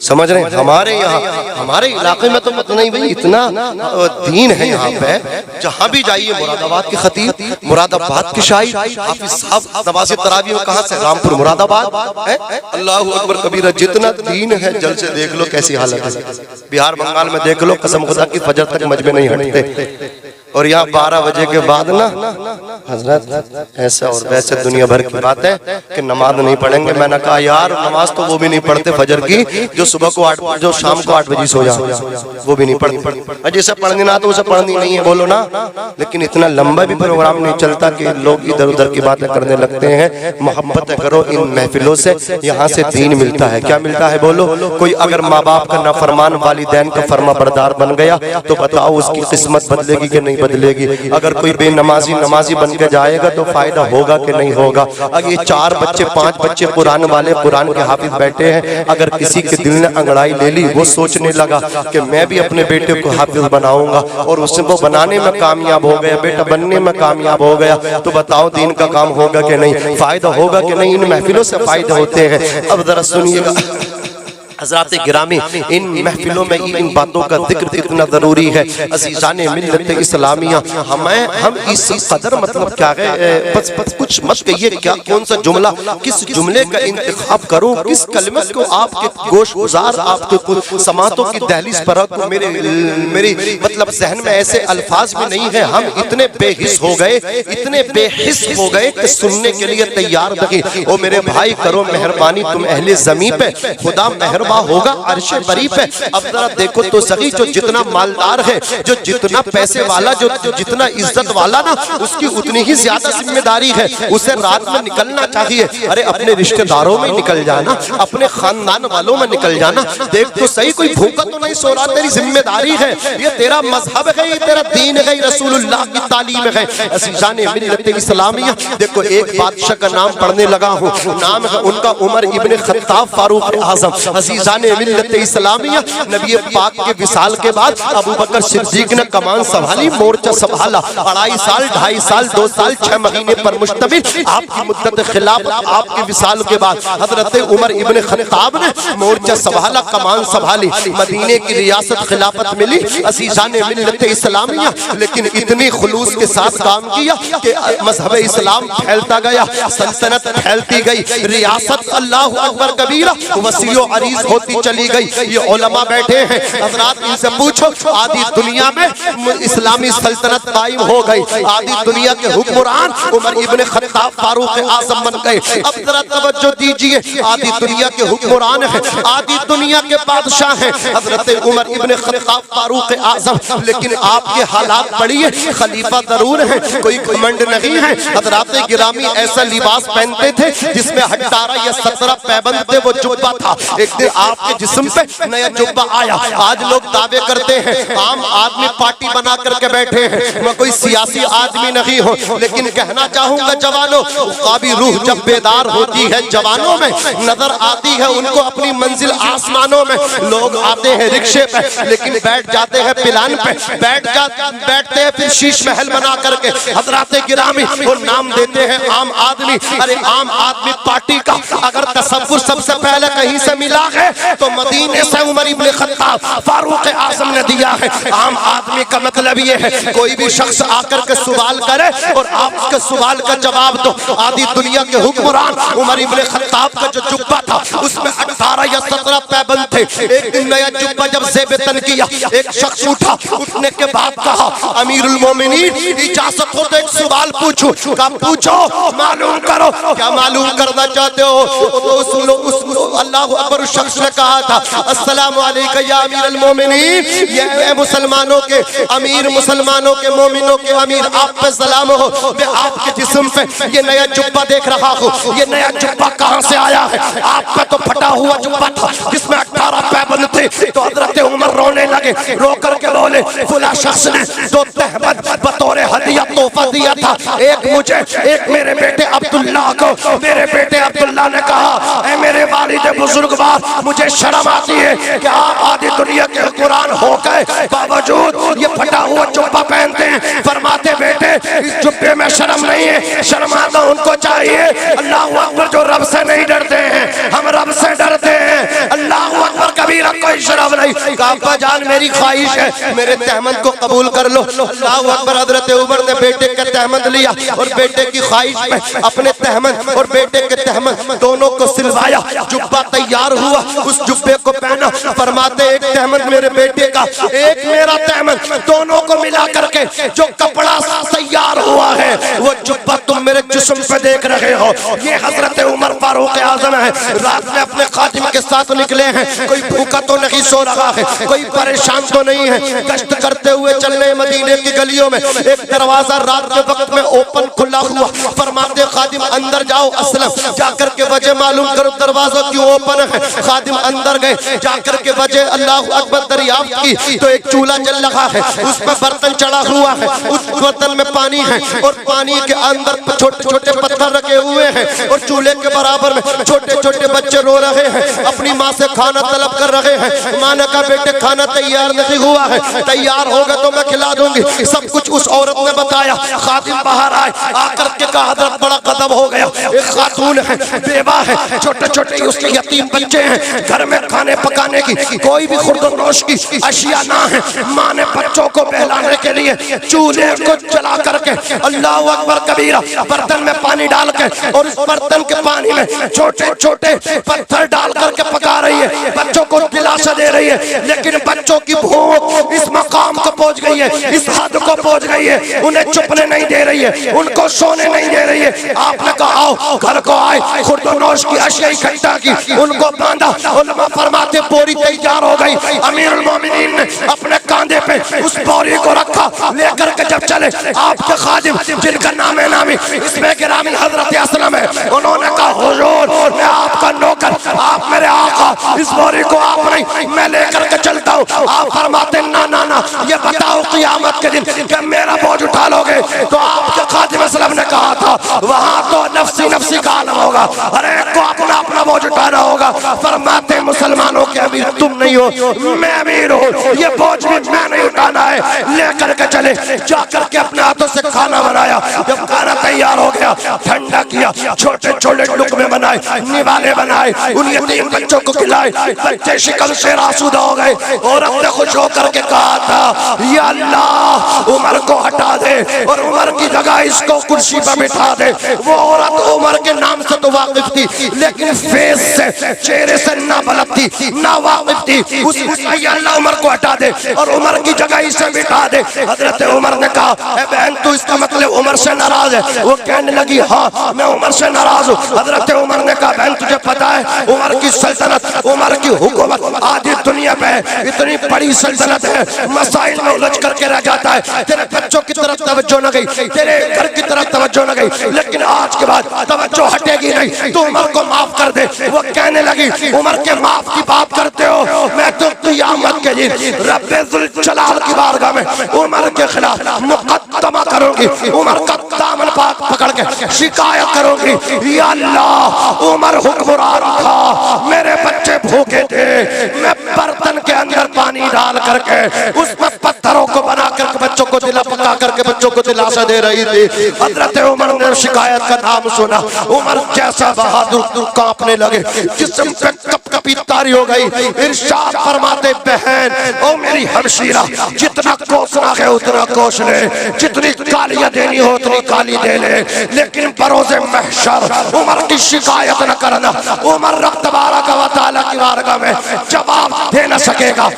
Speaker 1: سمجھ رہے ہیں؟ ہمارے یہاں ہمارے علاقے میں تو نہیں بھائی، اتنا دین ہے یہاں پہ، جہاں بھی جائیے، مراد آباد کے خطیب، مراد آباد کے شاعر، حافظ صاحب نماز تراویح میں کہاں سے؟ رامپور مراد آباد ہے۔ اللہ اکبر کبیرہ، جتنا دین ہے جل سے دیکھ لو کیسی حالت ہے۔ بہار بنگال میں دیکھ لو، قسم خدا کی فجر تک مجمع نہیں ہٹتے، اور یہاں 12 بجے کے بعد نا حضرت ایسا اور ویسے دنیا بھر کی بات ہے کہ نماز نہیں پڑھیں گے۔ میں نے کہا یار نماز تو وہ بھی نہیں پڑھتے فجر کی جو صبح کو 8 جو شام کو 8 بجے سو جا، وہ بھی نہیں پڑھتے۔ جسے پڑھنی نہ تو اسے پڑھنی نہیں ہے، بولو نا۔ لیکن اتنا لمبا بھی پروگرام نہیں چلتا کہ لوگ ادھر ادھر کی باتیں کرنے لگتے ہیں۔ محبت کرو ان محفلوں سے، یہاں سے دین ملتا ہے۔ کیا ملتا ہے بولو؟ کوئی اگر ماں باپ کا نافرمان، والدین کا فرما بردار بن گیا تو بتاؤ اس کی قسمت بدلے گی کہ نہیں بدلے گی؟ اگر کوئی بے نمازی بن کے جائے گا تو فائدہ ہوگا کہ نہیں ہوگا؟ اگر یہ 4 بچے 5 بچے قرآن والے، قرآن کے حافظ بیٹھے ہیں، اگر کسی کے دل نے انگڑائی لے لی، وہ سوچنے لگا کہ میں بھی اپنے بیٹے کو حافظ بناؤں گا، اور اس سے وہ بنانے میں کامیاب ہو گیا، بیٹا بننے میں کامیاب ہو گیا، تو بتاؤ دین کا کام ہوگا کہ نہیں؟ فائدہ ہوگا کہ نہیں؟ ان محفلوں سے فائدہ ہوتے ہیں۔ اب ذرا سنیے گا حضرات گرامی، ان محفلوں میں ان باتوں کا ذکر اتنا ضروری ہے۔ عزیزان ملت اسلامیہ، ہم اس قدر مطلب کیا ہے، بس کچھ مت کہیے، کیا کون سا جملہ، کس جملے کا انتخاب کروں، کس کلمہ کو آپ کے گوش گزار، آپ کے سماعتوں کی دہلیز پر رکھوں؟ میری مطلب ذہن میں ایسے الفاظ بھی نہیں ہے۔ ہم اتنے بے حس ہو گئے، اتنے بے حس ہو گئے کہ سننے کے لیے تیار نہیں۔ او میرے بھائی کرو مہربانی، تم اہل زمین پہ خدا مہربان ہوگا عرش بری پہ۔ اب ذرا دیکھو تو صحیح، جو جتنا مالدار ہے، جو جتنا پیسے والا، جو جتنا عزت والا نا، اس کی اتنی ہی زیادہ ذمہ داری ہے۔ اسے رات میں نکلنا چاہیے، ارے اپنے رشتہ داروں میں نکل جانا، اپنے خاندان والوں میں نکل جانا۔ دیکھ تو صحیح، کوئی بھوکا تو نہیں سو رہا، تیری ذمہ داری ہے، یہ تیرا مذہب ہے، یہ تیرا دین ہے، رسول اللہ کی تعلیم ہے۔ عزیزان ملت اسلامیہ، دیکھو ایک بادشاہ کا نام پڑھنے لگا ہوں، نام ہے ان کا عمر ابن خطاب فاروق اعظم۔ عزیزان ملت اسلامیہ، نبی پاک کے وصال کے بعد ابو بکر صدیق نے کمان سنبھالی، مورچہ سنبھالا، 2.5 سال 2.5 سال 2 سال 6 مہینے پر مشتمل آپ کی مدت خلافت، آپ کے وصال کے بعد حضرت عمر ابن خطاب نے مورچہ سنبھالا، کمان سنبھالی، مدینے کی ریاست خلافت ملی۔ عزیزان ملت اسلامیہ، لیکن اتنی خلوص کے ساتھ کام کیا کہ مذہب اسلام پھیلتا گیا، سلطنت پھیلتی گئی، ریاست اللہ اکبر کبیرہ وسیع و عریض ہوتی چلی گئی۔ یہ علماء بیٹھے ہیں، حضرات ان سے پوچھو، آدھی دنیا میں اسلامی سلطنت قائم ہو گئی، آدھی دنیا کے حکمران عمر ابن خطاب فاروق اعظم بن گئے۔ اب ذرا توجہ دیجئے، آدھی دنیا کے حکمران ہیں، آدھی دنیا کے بادشاہ ہیں حضرت عمر ابن خطاب فاروق اعظم، لیکن آپ کے حالات پڑھیے، خلیفہ ضرور ہیں، کوئی گھمنڈ نہیں ہے۔ حضرات گرامی ایسا لباس پہنتے تھے جس میں 18 یا 17 پیبند تھے، وہ جبہ تھا۔ ایک دن آپ کے جسم پہ نیا جبہ آیا. آج لوگ دعوے کرتے ہیں عام آدمی پارٹی بنا کر کے بیٹھے ہیں, میں کوئی سیاسی آدمی نہیں ہوں, لیکن کہنا چاہوں گا جوانوں, عقابی روح جب بیدار ہوتی ہے جوانوں میں, نظر آتی ہے ان کو اپنی منزل آسمانوں میں. لوگ آتے ہیں رکشے پہ لیکن بیٹھ جاتے ہیں پلان پہ, بیٹھتے ہیں پھر شیش محل بنا کر کے. حضرات گرامی وہ نام دیتے ہیں عام آدمی. ارے عام آدمی پارٹی کا اگر تصور سب سے پہلے کہیں سے ملا ہے تو مدینے سے عمر ابن خطاب فاروق اعظم نے دیا ہے. عام آدمی کا مطلب یہ ہے کوئی بھی شخص آ کر کے سوال کرے اور آپ اس کے سوال کا جواب دو. آدھی دنیا کے حکمران عمر ابن خطاب کا جو جبہ تھا اس میں 18 یا 17 پیبند تھے. ایک دن نیا جبہ جب زیب تن کیا, ایک شخص اٹھا, اٹھنے کے بعد کہا امیر المومنین اجازت ہو تو ایک سوال پوچھو. کہا پوچھو, معلوم کرو. کیا معلوم کرنا چاہتے ہو؟ اللہ اکبر. اس شخص نے کہا تھا السلام علیکم یا امیر المومنین, یہ مسلمانوں کے امیر, مسلمانوں کے مومنوں کے امیر, آپ پہ سلام ہو. میں آپ کے جسم پہ یہ نیا جبہ دیکھ رہا ہوں, یہ نیا جبہ کہاں سے آیا ہے؟ آپ پہ تو پھٹا ہوا جبہ تھا جس میں 18 پیبند تھے. تو حضرت عمر رونے لگے, رو کر کے بولے فلاں شخص نے 2 تہمت بطور ہدیہ تحفہ دیا تھا, ایک مجھے, ایک میرے بیٹے عبداللہ کو. میرے بیٹے عبداللہ نے کہا اے میرے والد بزرگوار, مجھے شرم آتی ہے کہ آپ آدھی دنیا کے حکمران ہو گئے باوجود یہ پھٹا ہوا جبہ پہنتے ہیں. فرماتے بیٹے اس جبے میں شرم نہیں ہے, شرمانا ان کو چاہیے. اللہ اکبر, جو رب سے نہیں ڈرتے ہیں, ہم رب سے ڈرتے ہیں. اللہ اکبر کبیرہ, کوئی شرم نہیں. ابا جان میری خواہش ہے میرے تہمت کو قبول کر لو. اللہ اکبر. حضرت عمر نے بیٹے کا تہمت لیا اور بیٹے کی خواہش پہ اپنے تہمت اور بیٹے کے تہمت دونوں کو سلوایا. جبہ تیار ہوا, اس جبے کو پہنا. فرماتے ایک تہمت میرے بیٹے کا, ایک میرا تہمت, دونوں کو ملا کر کے جو کپڑا تیار ہوا ہے وہ جبہ تم میرے جسم پہ دیکھ رہے ہو, یہ حضرت عمر فاروق اعظم ہے. رات میں اپنے خادم کے ساتھ نکلے ہیں, کوئی بھوکا تو نہیں سو رہا ہے, کوئی پریشان تو نہیں ہے. گشت کرتے ہوئے چلنے مدینے کی گلیوں میں ایک دروازہ رات کے وقت میں اوپن کھلا ہوا. فرماتے خادم اندر جاؤ, اسلم جا کر کے وجہ معلوم کرو دروازہ کیوں اوپن ہے. خادم اندر گئے, جا کر کے وجہ اللہ اکبر دریافت کی تو ایک چولہا جل رہا ہے, اس پہ برتن چڑھا ہوا ہے, اس برتن میں پانی ہے اور پانی کے اندر چھوٹے چھوٹے پتھر رکھے ہوئے ہیں اور چولہے کے برابر میں چھوٹے چھوٹے بچے رو رہے ہیں, اپنی ماں سے کھانا طلب کر رہے ہیں. ماں نے کہا بیٹے کھانا تیار نہیں ہوا ہے, تیار ہوگا تو میں کھلا دوں گی. سب کچھ اس عورت نے بتایا. خادم باہر آئے, آ کر کے کہا حضرت بڑا غضب ہو گیا, ایک خاتون ہے, بیوہ ہے, چھوٹے چھوٹے اس کے یتیم بچے ہیں, گھر میں کھانے پکانے کی کوئی بھی خورد و نوش کی اشیاء نہ ہے. ماں نے بچوں کو بہلانے کے لیے چولہے کو جلا کر کے اللہ اکبر کبیرہ برتن میں پانی ڈال کے اور اس برتن کے پانی میں چھوٹے چھوٹے پتھر ڈال کر کے پکا رہی ہے, بچوں کو دلاسا دے رہی ہے. لیکن بچوں کی بھوک اس مقام کو پہنچ گئی ہے, اس حد کو پہنچ گئی ہے, انہیں چپنے نہیں دے رہی ہے, ان کو سونے نہیں دے رہی ہے. آپ نے کہا آؤ, گھر کو آئے, خورد و نوش کی اشیاء اکٹھا کی, ان کو باندھا. علماء فرماتے بوری تیار ہو گئی. امیر المومنین نے اپنے کاندھے پہ اس بوری کو رکھا, لے کر کے جب چلے آپ کے خادم جن کا نام نامی اس میں گرامی حضرت اسلم ہے, انہوں نے کہا حضور میں آپ کا نوکر, آپ میرے آقا, اس بوری کو آپ نہیں میں لے کر کے چلتا ہوں. آپ فرماتے نا نا نا, یہ بتاؤ قیامت کے دن کہ میرا بوجھ اٹھا لو گے؟ تو آپ کے خادم اسلم نے کہا تھا وہاں تو نفسی نفسی کا عالم ہوگا, ہر ایک کو اپنا اپنا بوجھ اٹھانا ہوگا. فرماتے مسلمانوں کے امیر تم نہیں ہو, میں امیر ہوں, یہ بوجھ بھی میں نہیں اٹھانا ہے. لے کر کے چلے, جا کر کے اپنے ہاتھوں سے کھانا بنایا. جب کھانا تیار ہو گیا ٹھنڈا کیا, چھوٹے چھوٹے لقمے بنائے, نوالے بنائے, ان یتیم بچوں کو کھلائے. بچے شکم سے آسودہ ہو گئے. عورت نے خوش ہو کر کے کہا تھا یا اللہ عمر کو ہٹا دے اور عمر کی جگہ اس کو کرسی پر بٹھا دے. وہ عورت عمر کے نام سے تو واقف تھی لیکن فیس سے, چہرے سے نہ بلد تھی, نہ واقف تھی. اس یا اللہ عمر کو ہٹا دے اور عمر کی جگہ اسے بٹھا دے. حضرت عمر نے کہا اے بہن تو اس کا مطلب عمر سے ناراض ہے؟ وہ کہنے لگی ہاں میں عمر سے ناراض ہوں. حضرت عمر نے کہا بہن تجھے پتا ہے عمر کی سلطنت, عمر کی حکومت آدھی دنیا پہ اتنی بڑی سلطنت ہے, مسائل میں الجھ کر کے رہ جاتا ہے. تیرے بچوں کی طرف توجہ نہ گئی، تیرے گھر کی طرف توجہ نہ گئی، لیکن آج کے بعد توجہ ہٹے گی نہیں، تو عمر کو معاف کر دے۔ وہ کہنے لگی عمر کے معاف کی بات کرتے ہو، میں تو قیامت کے دن رب ذوالجلال کی بارگاہ میں عمر کے خلاف مقدمہ کروں گی، عمر کا دامن پاک پکڑ کے شکایت کروں گی، یا اللہ عمر حکمران تھا، میرے بچے بھوکے تھے، میں برتن کے اندر پانی ڈال کر کے اس میں پتھروں کو بنا کر کے بچوں کو دلا پکا کر کے بچوں کو دلاسا دے رہی تھی۔ حضرت عمر نے شکایت کا نام سنا، عمر جیسا بہادر کانپنے لگے، جسم پہ کپ کپی تاری ہو گئی۔ ارشاد فرماتے بہن او میری ہمشیرہ، جتنا کوسنا ہے اتنا کوش لے، جتنی گالیاں دینی ہو اتنی گالی دے لے، لیکن بروز محشر عمر کی شکایت نہ کرنا۔ عمر رب تبارک و تعالی کی بارگاہ میں جواب دے نہ سکے گا،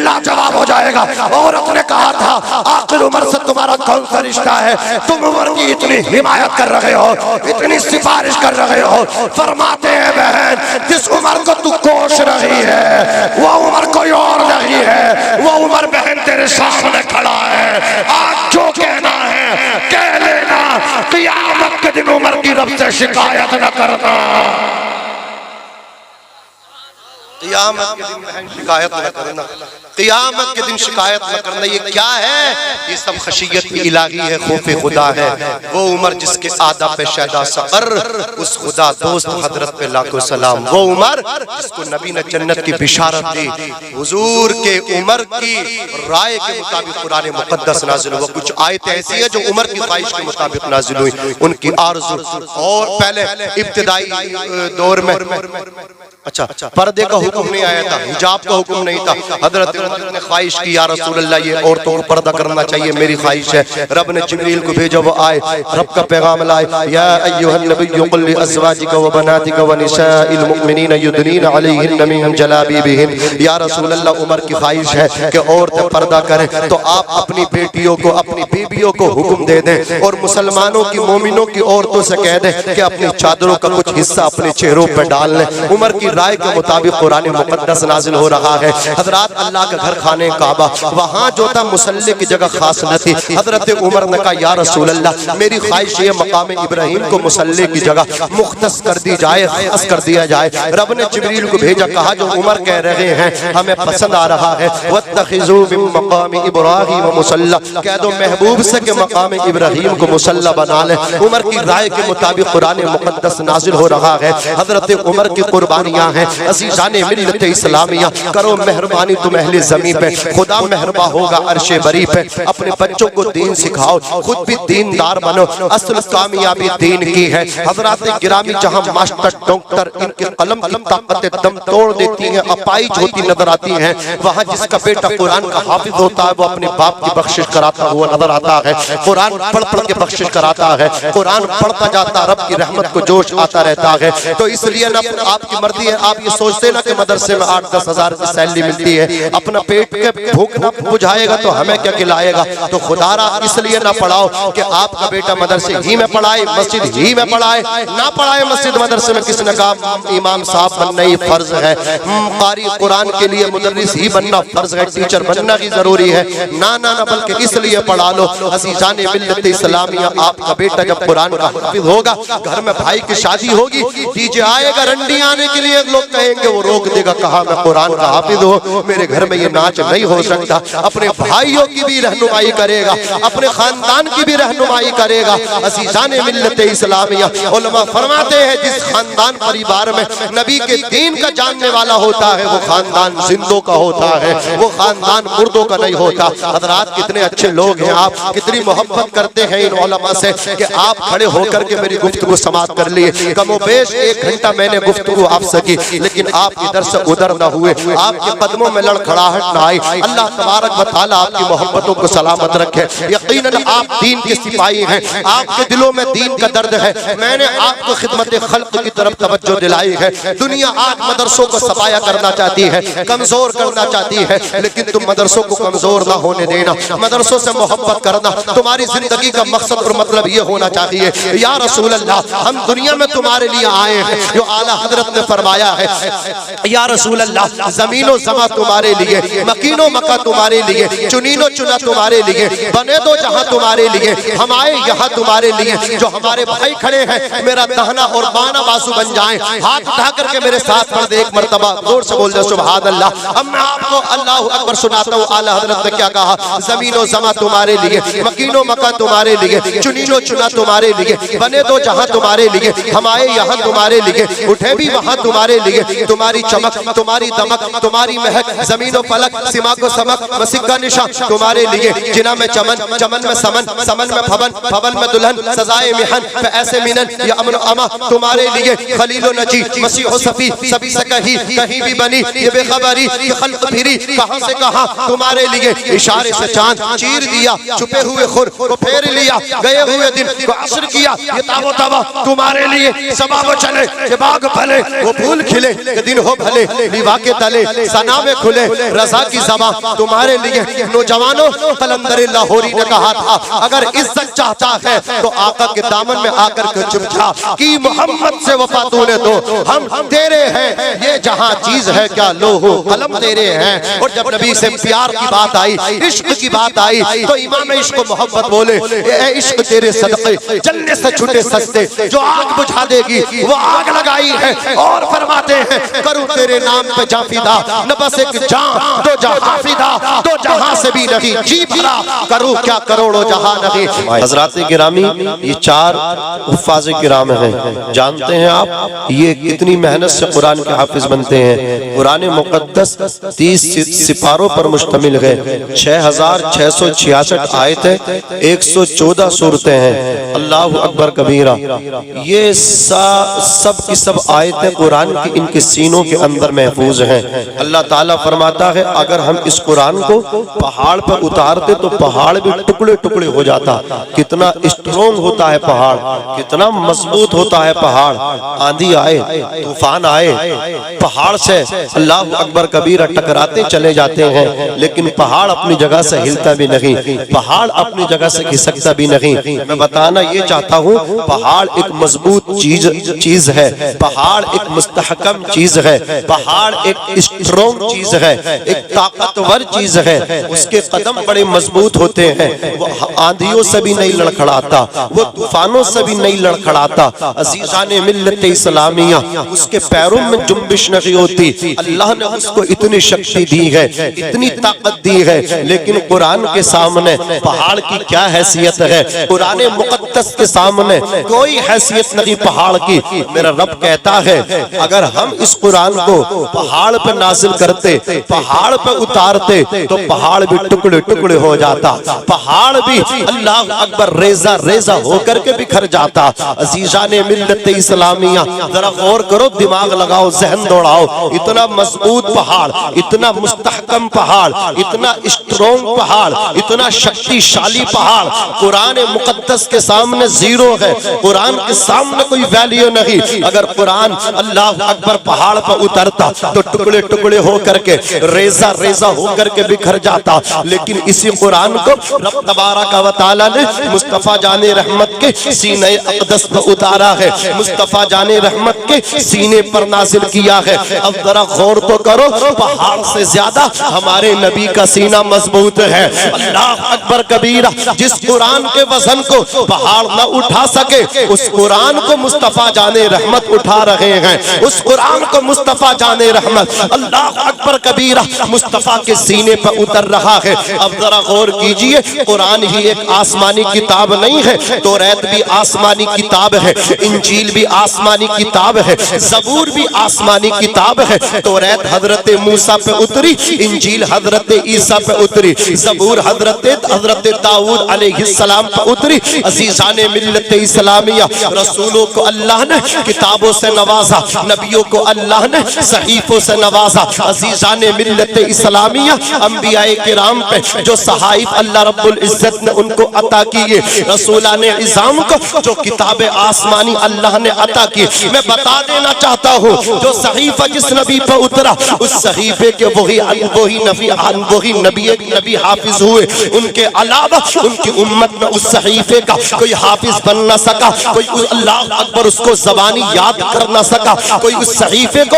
Speaker 1: لا جواب ہو جائے گا۔ عورت نے کہا تھا آخر عمر سے تمہارا کون سا رشتہ ہے، تم عمر کی اتنی حمایت کر رہے ہو، اتنی سفارش کر رہے ہو۔ فرماتے ہیں بہن جس عمر کو تو کوش رہی ہے وہ عمر کوئی اور نہیں ہے، وہ عمر بہن تیرے سامنے کھڑا ہے، آج جو کہنا ہے کہہ لینا، قیامت کے دن عمر کی رب سے شکایت نہ کرنا۔ قیامت کے دن بہن شکایت نہ کرنا، قیامت کے دن شکایت نہ کرنا۔ یہ کیا ہے؟ یہ سب خشیت الہی ہے، خوف خدا ہے۔ وہ عمر جس کے آداب پہ شہدہ سقر، اس خدا دوست حضرت پہ لاکھوں سلام۔ وہ عمر جس کو نبی نے جنت کی بشارت دی، حضور کے عمر کی رائے کے مطابق قرآن مقدس نازل ہوا۔ کچھ آیتیں ایسی ہیں جو عمر کی خواہش کے مطابق نازل ہوئی، ان کی آرزو۔ اور پہلے ابتدائی دور میں اچھا پردے کا حکم نہیں آیا تھا، حجاب کا حکم نہیں تھا۔ حضرت عمر نے خواہش کی یا رسول اللہ یہ عورتوں کو پردہ کرنا چاہیے، میری خواہش ہے۔ رب نے جبریل کو بھیجا، وہ آئے، رب کا پیغام لائے، یا ایھا النبی قل لازواجک وبناتک ونساء المؤمنین یدنین علیہن من جلابیبہن۔ یا رسول اللہ عمر کی خواہش ہے کہ عورتیں پردہ کریں، تو آپ اپنی بیٹیوں کو اپنی بیویوں کو حکم دے دیں، اور مسلمانوں کی مومنوں کی عورتوں سے کہہ دیں کہ اپنی چادروں کا کچھ حصہ اپنے چہروں پہ ڈال لیں۔ عمر کی رائے کے مطابق قرآن مقدس نازل ہو رہا ہے۔ حضرات اللہ کا گھر خانے کعبہ، وہاں جو تھا مصلی کی جگہ خاص نہ تھی۔ حضرت عمر نے کہا یا رسول اللہ میری خواہش یہ مقام ابراہیم کو مصلی کی جگہ مختص کر دی جائے، خاص کر دیا جائے۔ رب نے جبریل کو بھیجا، کہا جو عمر کہہ رہے ہیں ہمیں پسند آ رہا ہے، واتخذوا من مقام ابراہیم مصلی، کہہ دو محبوب سے کہ مقام ابراہیم کو مصلی بنا لیں۔ عمر کی رائے کے مطابق قرآن مقدس نازل ہو رہا ہے۔ حضرت عمر کی قربانیاں ہیں۔ عزیزان ملت اسلامیہ، کرو مہربانی تم اہل زمین پہ، خدا مہربان ہوگا عرش بری پہ۔ اپنے بچوں کو دین سکھاؤ، خود بھی دیندار بنو، اصل کامیابی دین کی ہے۔ حضرات گرامی جہاں ماسٹر ڈاکٹر ان کے قلم کی طاقت دم توڑ دیتی ہیں، اپائج ہوتی نظر آتی ہیں، وہاں جس کا بیٹا قرآن کا حافظ ہوتا ہے وہ اپنے باپ کی بخشش کراتا ہوا نظر آتا ہے، قرآن پڑھ پڑھ کے بخشش کراتا ہے، قرآن پڑھتا جاتا رب کی رحمت کو جوش آتا رہتا ہے۔ تو اس لیے آپ کی مرضی ہے، آپ یہ سوچتے نا کہ مدرسے میں 8-10 ہزار کی سیلری ملتی ہے، اپنا پیٹ کے بھوک نہ بجھائے گا تو ہمیں کیا کھلائے گا؟ تو خدا را اس لیے نہ پڑھاؤ کہ آپ کا بیٹا مدرسے ہی میں پڑھائے، مسجد ہی میں پڑھائے، نہ پڑھائے مسجد مدرسے میں۔ کس نے کہا امام صاحب بننا ہی فرض ہے، قاری قرآن کے لیے مدرس ہی بننا فرض ہے، ٹیچر بننا ہی ضروری ہے؟ نہ نہ نہ، بلکہ اس لیے پڑھا لو۔ عزیزان ملت اسلامیہ، آپ کا بیٹا جب قرآن کا حافظ ہوگا، گھر میں بھائی کی شادی ہوگی، ڈی جے آئے گا رنڈی آنے کے لیے، لوگ کہیں گے وہ روک دے گا، کہا میں قرآن کا حافظ ہوں، میرے گھر میں یہ ناچ نہیں ہو سکتا۔ اپنے بھائیوں کی بھی رہنمائی کرے گا، اپنے خاندان کی بھی رہنمائی کرے گا۔ عزیزان ملت اسلامیہ، علماء فرماتے ہیں جس خاندان پریوار میں نبی کے دین کا جاننے والا ہوتا ہے وہ خاندان زندوں کا ہوتا ہے، وہ خاندان مردوں کا نہیں ہوتا۔ حضرات کتنے اچھے لوگ ہیں، آپ کتنی محبت کرتے ہیں ان علماء سے کہ آپ کھڑے ہو کر کے میری گفتگو سماعت کر لیے۔ کم و بیش 1 گھنٹہ میں نے گفتگو آپ سے کی، لیکن آپ ادھر سے ادھر نہ ہوئے، آپ کے قدموں میں لڑکھڑاہٹ نہ آئی۔ اللہ تبارک و تعالیٰ آپ کی محبتوں کو سلامت رکھے۔ یقیناً آپ دین کے سپاہی ہیں، آپ کے دلوں میں دین کا درد ہے۔ میں نے آپ کو خدمت خلق کی طرف توجہ دلائی ہے۔ دنیا آج مدرسوں کو سفایا کرنا چاہتی ہے، کمزور کرنا چاہتی ہے، لیکن تم مدرسوں کو کمزور نہ ہونے دینا، مدرسوں سے محبت کرنا۔ تمہاری زندگی کا مقصد اور مطلب یہ ہونا چاہیے یا رسول اللہ ہم دنیا میں تمہارے لیے آئے ہیں، جو اعلیٰ حضرت نے فرمایا ہے یا رسول اللہ زمین و زماں تمہارے لیے، مکین و مکہ تمہارے لیے، چنین و چنا تمہارے لیے، بنے دو جہاں تمہارے لیے، ہم آئے یہاں تمہارے لیے، جو ہمارے بھائی کھڑے ہیں میرا دہنا اور بائیں بازو بن جائیں، ہاتھ اٹھا کر کے میرے ساتھ پڑھ دے ایک مرتبہ، زور سے بول دے سبحان اللہ۔ اب میں آپ کو اللہ اکبر سناتا ہوں اعلیٰ حضرت نے کیا کہا، زمین و زماں تمہارے لیے، مکین و مکہ تمہارے لیے، چنین و چنا تمہارے لیے، بنے دو جہاں تمہارے لیے، ہم آئے یہاں تمہارے لیے، اٹھے بھی وہاں تمہارے لیے، تمہاری چمک، تمہاری دمک، تمہاری مہک، زمین و فلک، سماک و سمک، مسیح کا نشان تمہارے لیے، جنا میں چمن، چمن میں سمن، سمن میں پھبن، پھبن میں دلہن، سزائے محن، پہ ایسے منن، یا امن و اما تمہارے لیے، خلیل و نجی، مسیح و صفی، سبھی سے کہیں بھی بنی، یہ بے خبری کہ خلق پھری کہاں سے کہاں تمہارے لیے، اشارے سے چاند چیر دیا، چھپے ہوئے خور کو پھیر لیا، گئے ہوئے دن کو عصر کیا، یہ تاب و تبا تمہارے لیے، سبا وہ چلے کہ باغ پھلے، وہ پھول کھلے کہ دن ہو بھلے، لیوا کے تلے سنا میں کھلے، رضا کی زباں تمہارے لیے۔ نوجوانوں قلندر لاہوری نے کہا تھا اگر عزت چاہتا ہے تو آقا کے دامن میں آ کر کے چپ جا، کی محمد سے وفا تو نے تو ہم تیرے ہیں، یہ جہاں چیز ہے کیا لوہو قلم تیرے ہیں۔ اور جب نبی سے پیار کی بات آئی، عشق کی بات آئی، تو امام عشق و محبت بولے اے عشق تیرے صدقے جلنے سے چھٹے سستے، جو آگ بجھا دے گی وہ آگ لگائی ہے، اور فرماتے ہیں کروں تیرے نام پہ جاں فدا، نہ بس ایک جاں دو جہاں فدا، دو جہاں سے بھی نہیں جی بھرا، کروں کیا کروڑوں جہاں نہیں۔ حضرات گرامی یہ چار حفاظ کرام ہیں، جانتے ہیں آپ یہ کتنی محنت سے قرآن کے حافظ بنتے ہیں۔ قرآن مقدس 30 سپاروں پر مشتمل ہے، 6666 آیتیں، 114 سورتیں ہیں، اللہ اکبر کبیرہ۔ یہ سب کی سب آیتیں قرآن کی ان کے سینوں کے اندر محفوظ ہیں۔ اللہ تعالیٰ فرماتا ہے اگر ہم اس قرآن کو پہاڑ پر اتارتے تو پہاڑ بھی ٹکڑے ٹکڑے ہو جاتا۔ کتنا اسٹرونگ ہوتا ہے پہاڑ، کتنا مضبوط ہوتا ہے پہاڑ، آندھی آئے، طوفان آئے، پہاڑ سے اللہ اکبر کبیرہ ٹکراتے چلے جاتے ہیں، لیکن پہاڑ اپنی جگہ سے ہلتا بھی نہیں، پہاڑ اپنی جگہ سے کھسکتا بھی نہیں۔ میں بتانا یہ چاہتا ہوں پہاڑ ایک مضبوط چیز ہے، پہاڑ ایک مستحکم چیز ہے، پہاڑ ایک اسٹرونگ چیز ہے، ایک طاقتور چیز ہے، اس کے قدم بڑے مضبوط ہوتے ہیں، وہ آندھیوں سے بھی نہیں لڑکھڑاتا، وہ طوفانوں سے بھی نہیں لڑکھڑاتا۔ عزیزان ملت اسلامیہ اس کے پیروں میں جنبش نہیں ہوتی، اللہ نے اس کو اتنی شکتی دی ہے، اتنی طاقت دی ہے، لیکن قرآن کے سامنے پہاڑ کی کیا حیثیت ہے، قرآن مقدس کے سامنے کوئی حیثیت نہیں پہاڑ کی۔ میرا رب کہتا ہے اگر ہم اس قرآن کو پہاڑ پہ نازل کرتے، پہاڑ پہ اتارتے تو پہاڑ بھی ٹکڑے ٹکڑے ہو جاتا، پہاڑ بھی اللہ اکبر ریزہ ریزہ ہو کر کے بکھر جاتا۔ عزیزان ملت اسلامیہ ذرا غور کرو، دماغ لگاؤ، ذہن دوڑاؤ، اتنا مضبوط پہاڑ، اتنا مستحکم پہاڑ، اتنا اسٹرونگ پہاڑ، اتنا شکتی شالی پہاڑ قرآن مقدس کے سامنے زیرو ہے، قرآن کے سامنے کوئی ویلیو نہیں۔ اگر قرآن اللہ اکبر پہاڑ پر اترتا تو ٹکڑے ٹکڑے ہو کر کے ریزہ ریزہ ہو کر کے بکھر جاتا، لیکن اسی قرآن کو رب تبارک و تعالی نے مصطفیٰ جان رحمت کے سینہ اقدس پر اتارا ہے، مصطفیٰ جان رحمت کے سینے پر نازل کیا ہے۔ اب ذرا غور تو کرو، پہاڑ سے زیادہ ہمارے نبی کا سینہ مضبوط ہے۔ اللہ اکبر کبیرہ، جس قرآن کے وزن کو پہاڑ نہ اٹھا سکے اس قرآن کو مصطفیٰ جان رحمت اٹھا رہے ہیں، اس قرآن کو مصطفیٰ جان رحمت اللہ اکبر کبیرہ مصطفیٰ کے سینے پر اتر رہا ہے۔ اب ذرا غور کیجئے، قرآن ہی ایک آسمانی کتاب نہیں ہے، توریت بھی آسمانی کتاب ہے، انجیل بھی آسمانی کتاب ہے، زبور بھی آسمانی کتاب ہے۔ توریت حضرت موسیٰ پہ اتری، انجیل حضرت عیسیٰ پہ اتری، زبور حضرت داؤد علیہ السلام پہ اتری۔ عزیزان ملت اسلامیہ، رسولوں کو اللہ نے کتابوں سے نوازا، نبیوں کو اللہ نے صحیفوں سے نوازا۔ عزیزان ملت اسلامیہ، انبیاء کرام پہ جو صحائف اللہ رب العزت نے ان کو عطا کیے، رسولان عظام کو جو کتاب آسمانی اللہ نے عطا کی، میں بتا دینا چاہتا ہوں جو صحیفہ جس نبی پہ اترا اس صحیفے کے وہی نبی حافظ ہوئے، ان کے علاوہ ان کی امت میں اس صحیفے کا کوئی حافظ بن نہ سکا، کوئی اللہ اکبر اس کو زبانی یاد کر نہ سکا، کوئی اس صحیفے کو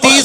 Speaker 1: 30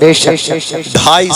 Speaker 1: 2.5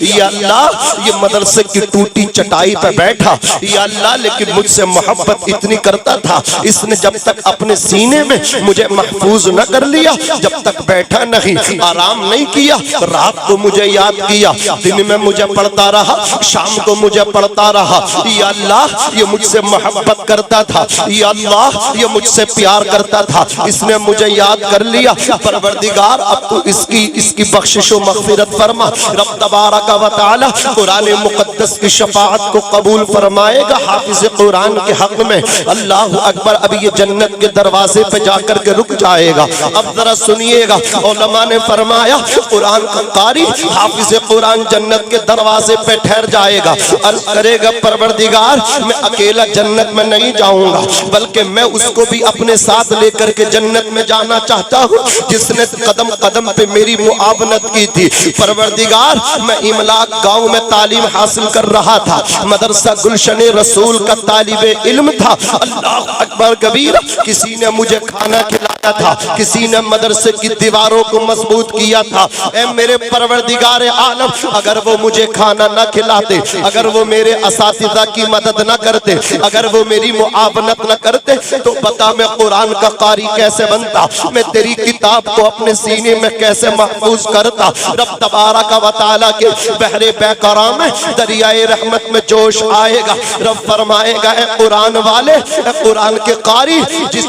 Speaker 1: یا اللہ یہ مدرسے کی ٹوٹی چٹائی پہ بیٹھا یا اللہ، لیکن مجھ سے محبت اتنی کرتا تھا، اس نے جب تک اپنے سینے میں مجھے محفوظ نہ کر لیا، جب تک بیٹھا نہیں، آرام نہیں کیا، رات کو مجھے یاد کیا، دن میں مجھے پڑھتا رہا، شام کو مجھے پڑھتا رہا، یا اللہ یہ مجھ سے محبت کرتا تھا، یا اللہ یہ مجھ سے پیار کرتا تھا، اس نے مجھے یاد کر لیا، پروردگار اب تو اس کی بخشش و مغفرت فرما۔ رب تبارک و تعالی قرآن مقدس کی شفاعت کو قبول فرمائے گا حافظ قرآن کے حق میں۔ اللہ اکبر، اب یہ جنت کے دروازے پہ جا کر کے رک جائے گا۔ اب ذرا سنیے گا، علماء نے فرمایا قرآن کا قاری حافظ قرآن جنت کے دروازے پہ ٹھہر جائے گا، عرض کرے گا پروردگار میں اکیلا جنت میں نہیں جاؤں گا، بلکہ میں اس کو بھی اپنے ساتھ لے کر کے جنت میں جانا چاہتا ہوں جس نے قدم قدم پہ میری معاونت کی تھی۔ پروردگار میں املاک گاؤں میں تعلیم حاصل کر رہا تھا، مدرسہ گلشن رسول کا طالب علم تھا، اللہ اکبر کبیر، کسی نے مجھے کھانا کھلایا تھا، کسی نے مدرسے کی دیواروں کو مضبوط کیا تھا۔ اے میرے پروردگار عالم، اگر وہ مجھے کھانا نہ کھلاتے، اگر وہ میرے اساتذہ کی مدد نہ کرتے، اگر وہ میری معاونت نہ کرتے تو بتا میں قرآن کا قاری کیسے بنتا، میں تیری کتاب کو اپنے سینے میں کیسے محفوظ کرتا۔ رب تبارک و تعالیٰ کے بحر بے قرار میں دریائے رحمت میں جوش آئے گا، رب فرمائے گا اے قرآن والے، اے قرآن کے قاری،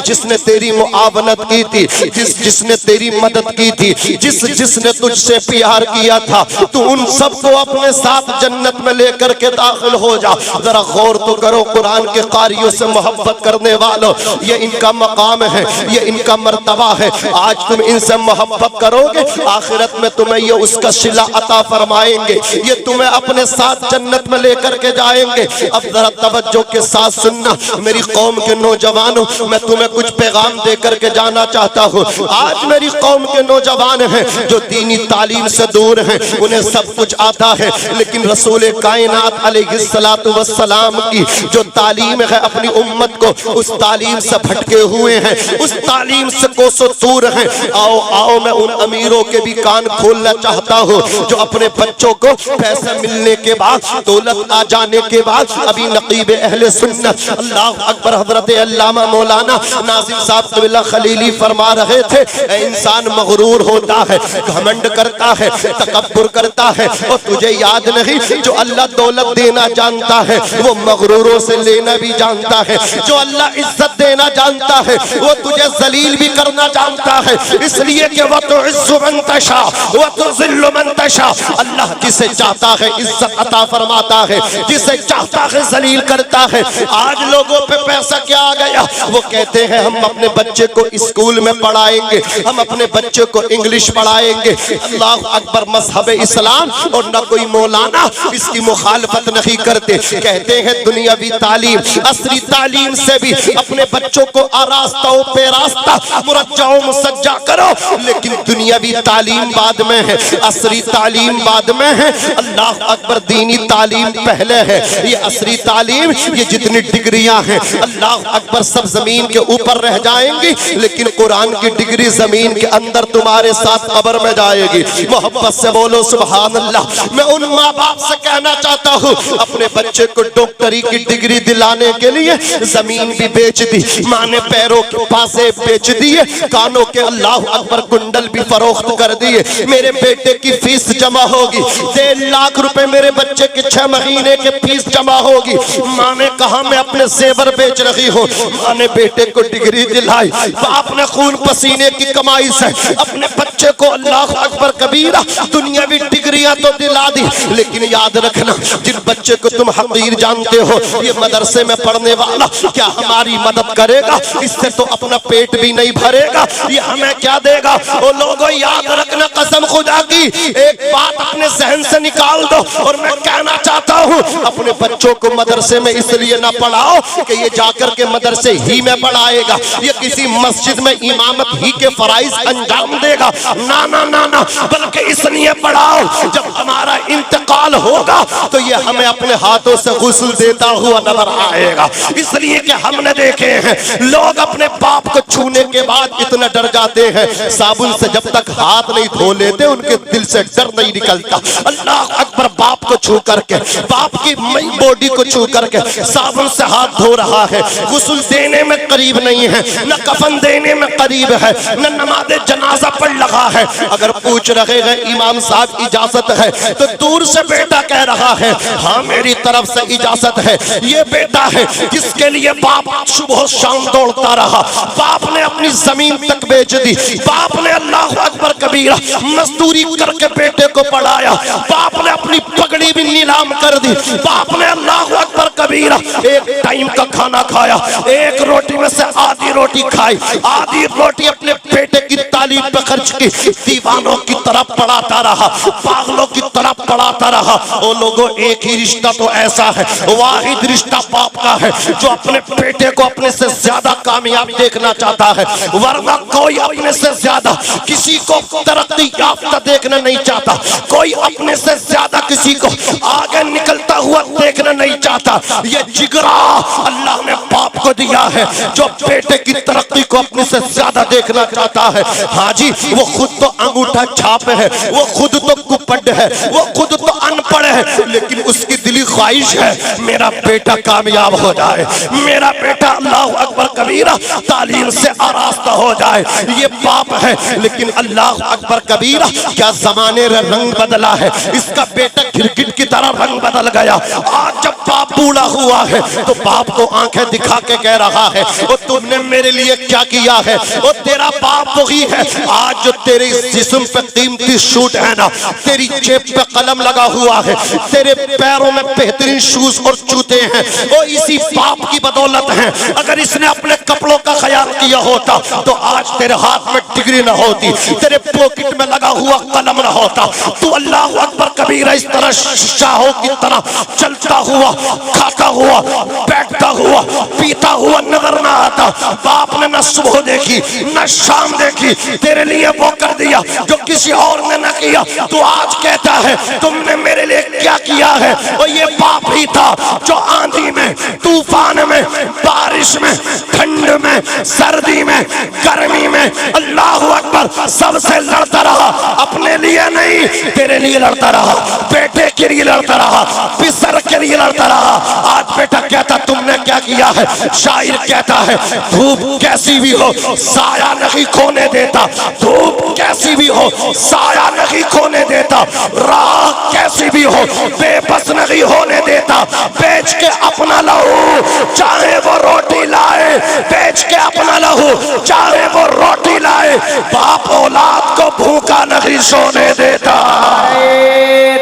Speaker 1: جس نے تیری معاونت کی تھی، جس نے تیری مدد کی تھی، جس نے تجھ سے پیار کیا تھا، تو ان سب کو اپنے ساتھ جنت میں لے کر کے داخل ہو جا۔ ذرا غور تو کرو، قرآن کے قاریوں سے محبت کرنے والوں، یہ ان کا مقام ہے، یہ ان کا مرتبہ ہے۔ آج تم ان سے محبت کرو گے، آخرت میں تمہیں یہ اس کا صلہ عطا فرمائیں گے، یہ تمہیں اپنے ساتھ جنت میں لے کر کے جائیں گے۔ اب ذرا توجہ کے ساتھ سننا میری قوم کے نوجوانوں، میں تمہیں کچھ پیغام دے کر کے جانا چاہتا ہوں۔ آج میری قوم کے نوجوان ہیں جو دینی تعلیم سے دور ہیں، انہیں سب کچھ آتا ہے، لیکن رسول کائنات علیہ السلام کی جو تعلیم ہے اپنی امت کو اس تعلیم سے بھٹکے ہوئے ہیں، اس تعلیم سے کوسوں دور ہیں۔ آؤ میں ان امیروں کے بھی کان کھولنا چاہتا ہوں جو اپنے بچوں کو پیسے ملنے کے بعد، دولت آ جانے کے بعد ابھی نقیب اہل سنت اللہ اکبر حضرت علامہ مولانا ناظم صاحب قبلہ اللہ خلیلی فرما رہے تھے، اے انسان مغرور ہوتا ہے، گھمنڈ کرتا ہے، تکبر کرتا ہے، اور تجھے یاد نہیں جو اللہ دولت دینا جانتا ہے وہ مغروروں سے لینا بھی جانتا ہے، جو اللہ عزت دینا جانتا ہے وہ تجھے ذلیل بھی کرنا جانتا ہے، اس لیے کہ وَتُعِزُّ مَن تَشَاءُ وَتُذِلُّ مَن تَشَاءُ، اللہ جسے چاہتا ہے عزت عطا فرماتا ہے، جسے چاہتا ہے ذلیل کرتا ہے۔ آج لوگوں پہ پیسہ کیا آ گیا، وہ کہتے ہیں ہم اپنے بچے کو اسکول میں پڑھائیں گے، ہم اپنے بچے کو انگلش پڑھائیں گے۔ اللہ اکبر، مذہب اسلام اور نہ کوئی مولانا اس کی مخالفت نہیں کرتے، کہتے ہیں دنیاوی تعلیم عصری تعلیم سے بھی اپنے بچوں کو آراستہ و پیراستہ مرجع و مسجع کرو، لیکن دنیاوی تعلیم بعد میں ہے، عصری تعلیم بعد میں ہے۔ اللہ اکبر، دینی تعلیم پہلے ہے۔ یہ عصری تعلیم، یہ جتنی ڈگریاں ہیں اللہ اکبر سب زمین کے اوپر رہ جائیں گی، لیکن قرآن کی ڈگری زمین کے اندر تمہارے ساتھ قبر میں جائے گی۔ محبت سے بولو سبحان اللہ۔ میں ان ماں باپ سے کہنا چاہتا ہوں اپنے بچے کو ڈاکٹری کی ڈگری دلانے کے لیے زمین بھی بیچ دی، ماں نے پیروں کے پاسے بیچ دیے، کانوں کے اللہ اکبر کنڈل بھی فروخت کر دیے۔ میرے بیٹے کی فیس جمع ہوگی، 1.5 لاکھ روپے میرے بچے کے 6 مہینے کے فیس جمع ہوگی۔ ماں نے کہا میں اپنے زیور بیچ رہی ہوں، ماں نے بیٹے کو ڈگری دلائی، باپ نے خون پسینے کی کمائی سے اپنے بچے کو اللہ اکبر کبیرہ دنیاوی ڈگریاں تو دلا دی، لیکن یاد رکھنا جن بچے کو تم حقیر جانتے ہو یہ مدرسے میں پڑھنے والا کیا ہماری مدد کرے گا؟ اس سے تو اپنا پیٹ بھی نہیں بھرے گا، یہ ہمیں کیا دے گا؟ وہ لوگوں یاد رکھنا، قسم خدا کی ایک بات اپنے ذہن سے نکال دو، اور میں کہنا چاہتا ہوں اپنے بچوں کو مدرسے میں اس لیے نہ پڑھاؤ کہ یہ جا کر کے مدرسے ہی میں پڑھائے گا، یہ کسی مسجد میں امامت ہی کے فرائض انجام دے گا، نا نا نا نا، بلکہ اس لیے پڑھاؤ جب ہمارا انتقال ہوگا تو یہ ہمیں اپنے ہاتھوں سے غسل دیتا ہوا نظر آئے گا۔ اس لیے کہ ہم نے دیکھے ہیں لوگ اپنے باپ کو چھونے کے بعد اتنا ڈر جاتے ہیں، صابن سے جب تک ہاتھ نہیں دھو لیتے ان کے دل سے ڈر نہیں نکلتا۔ اللہ اکبر، باپ کو چھو کر کے، باپ کی مئی باڈی کو چھو کر کے صابن سے ہاتھ دھو رہا ہے، غسل دینے میں قریب نہیں ہے، نہ کفن دینے میں قریب ہے، نہ نماز جنازہ پڑھ رہا ہے۔ اگر پوچھ رہے ہیں امام صاحب اجازت ہے تو دور سے بیٹا کہہ رہا ہے ہاں میری طرف سے اجازت ہے۔ یہ بیٹا ہے جس کے لیے باپ صبح شام دوڑتا رہا، باپ نے اپنی زمین تک بیچ دی، باپ نے اللہ اکبر کبیرہ مزدوری کر کے بیٹے کو پڑھایا، باپ نے اپنی پگڑی بھی نیلام کر دی، باپ نے اللہ اکبر کبیرہ ایک ٹائم کا کھانا کھایا، ایک روٹی میں سے آدھی روٹی کھائی، آدھی روٹی اپنے بیٹے کی تعلیم پہ خرچ کی، دیوانوں کی طرح پڑھاتا رہا، پاگلوں کی طرح پڑھاتا رہا۔ او لوگوں، ایک ہی رشتہ تو ایسا ہے، واحد رشتہ باپ کا ہے جو اپنے بیٹے کو اپنے سے زیادہ کامیاب دیکھنا چاہتا ہے، ورنہ کوئی اپنے سے زیادہ کسی کو ترقی یافتہ دیکھنا نہیں چاہتا، کوئی اپنے سے زیادہ کسی کو آگے نکلتا ہوا دیکھنا نہیں چاہتا۔ یہ جگرا اللہ نے باپ کو دیا ہے جو بیٹے کی ترقی کو اپنے سے زیادہ دیکھنا چاہتا ہے۔ ہاں جی، وہ خود تو انگوٹھا چھاپ ہے، وہ خود تو کپڑ ہے، وہ خود تو ان پڑھ ہے، لیکن اس کی دلی خواہش ہے میرا بیٹا کامیاب ہو جائے، میرا بیٹا اللہ اکبر کبیرہ تعلیم سے آراستہ ہو جائے۔ یہ باپ ہے، لیکن اللہ اکبر کبیرہ کیا زمانے نے رنگ بدلا ہے، اس کا بیٹا کرکٹ کی طرح رنگ بدل گیا۔ آج جب باپ بوڑھا ہوا ہے تو باپ کو آنکھیں دکھا کے کہہ رہا ہے اور تم نے میرے لیے کیا کیا ہے، اور تیرا باپ وہی ہے آج جو تیرے جسم پہ قیمتی سوٹ ہے نا، تیری جیب پہ قلم لگا ہوا ہے، تیرے پیروں میں بہترین شوز اور جوتے ہیں، وہ اسی باپ کی بدولت ہیں۔ اگر اس نے اپنے کپڑوں کا خیال کیا ہوتا تو آج تیرے ہاتھ میں ڈگری نہ ہوتی، تیرے پاکٹ میں لگا ہوا قلم نہ ہوتا، تو اللہ اکبر کبیرہ اس طرح شاہوں کی طرح چلتا ہوا، کھاتا ہوا، بیٹھتا ہوا، پیتا ہوا نظر نہ آتا۔ باپ نے نہ صبح دیکھی نہ شام دیکھی، تیرے لیے وہ کر دیا جو کسی اور نے نہ کیا۔ تو آج کہتا ہے تم نے میرے لیے کیا کیا ہے، اور یہ باپ ہی تھا جو آندھی میں، طوفان میں، بارش میں، ٹھنڈ میں، سردی میں، گرمی میں اللہ اکبر سب سے لڑتا رہا، اپنے لیے نہیں تیرے لیے لڑتا رہا، بیٹے کے لیے لڑتا رہا، پسر کے لیے لڑتا رہا۔ آج بیٹا کہتا تم نے کیا کیا ہے، شاعر کہتا ہے دھوپ کیسی بھی ہو سایہ نہیں کھونے دیتا، دھوپ کیسی بھی ہو سایہ نہیں کھونے دیتا، راہ کیسی بھی ہو بے بس نہیں ہونے دیتا، بیچ کے اپنا لہو چاہے وہ روٹی لائے، بیچ کے اپنا لہو چاہے وہ روٹی لائے، باپ اولاد کو بھوکا نہیں سونے دیتا۔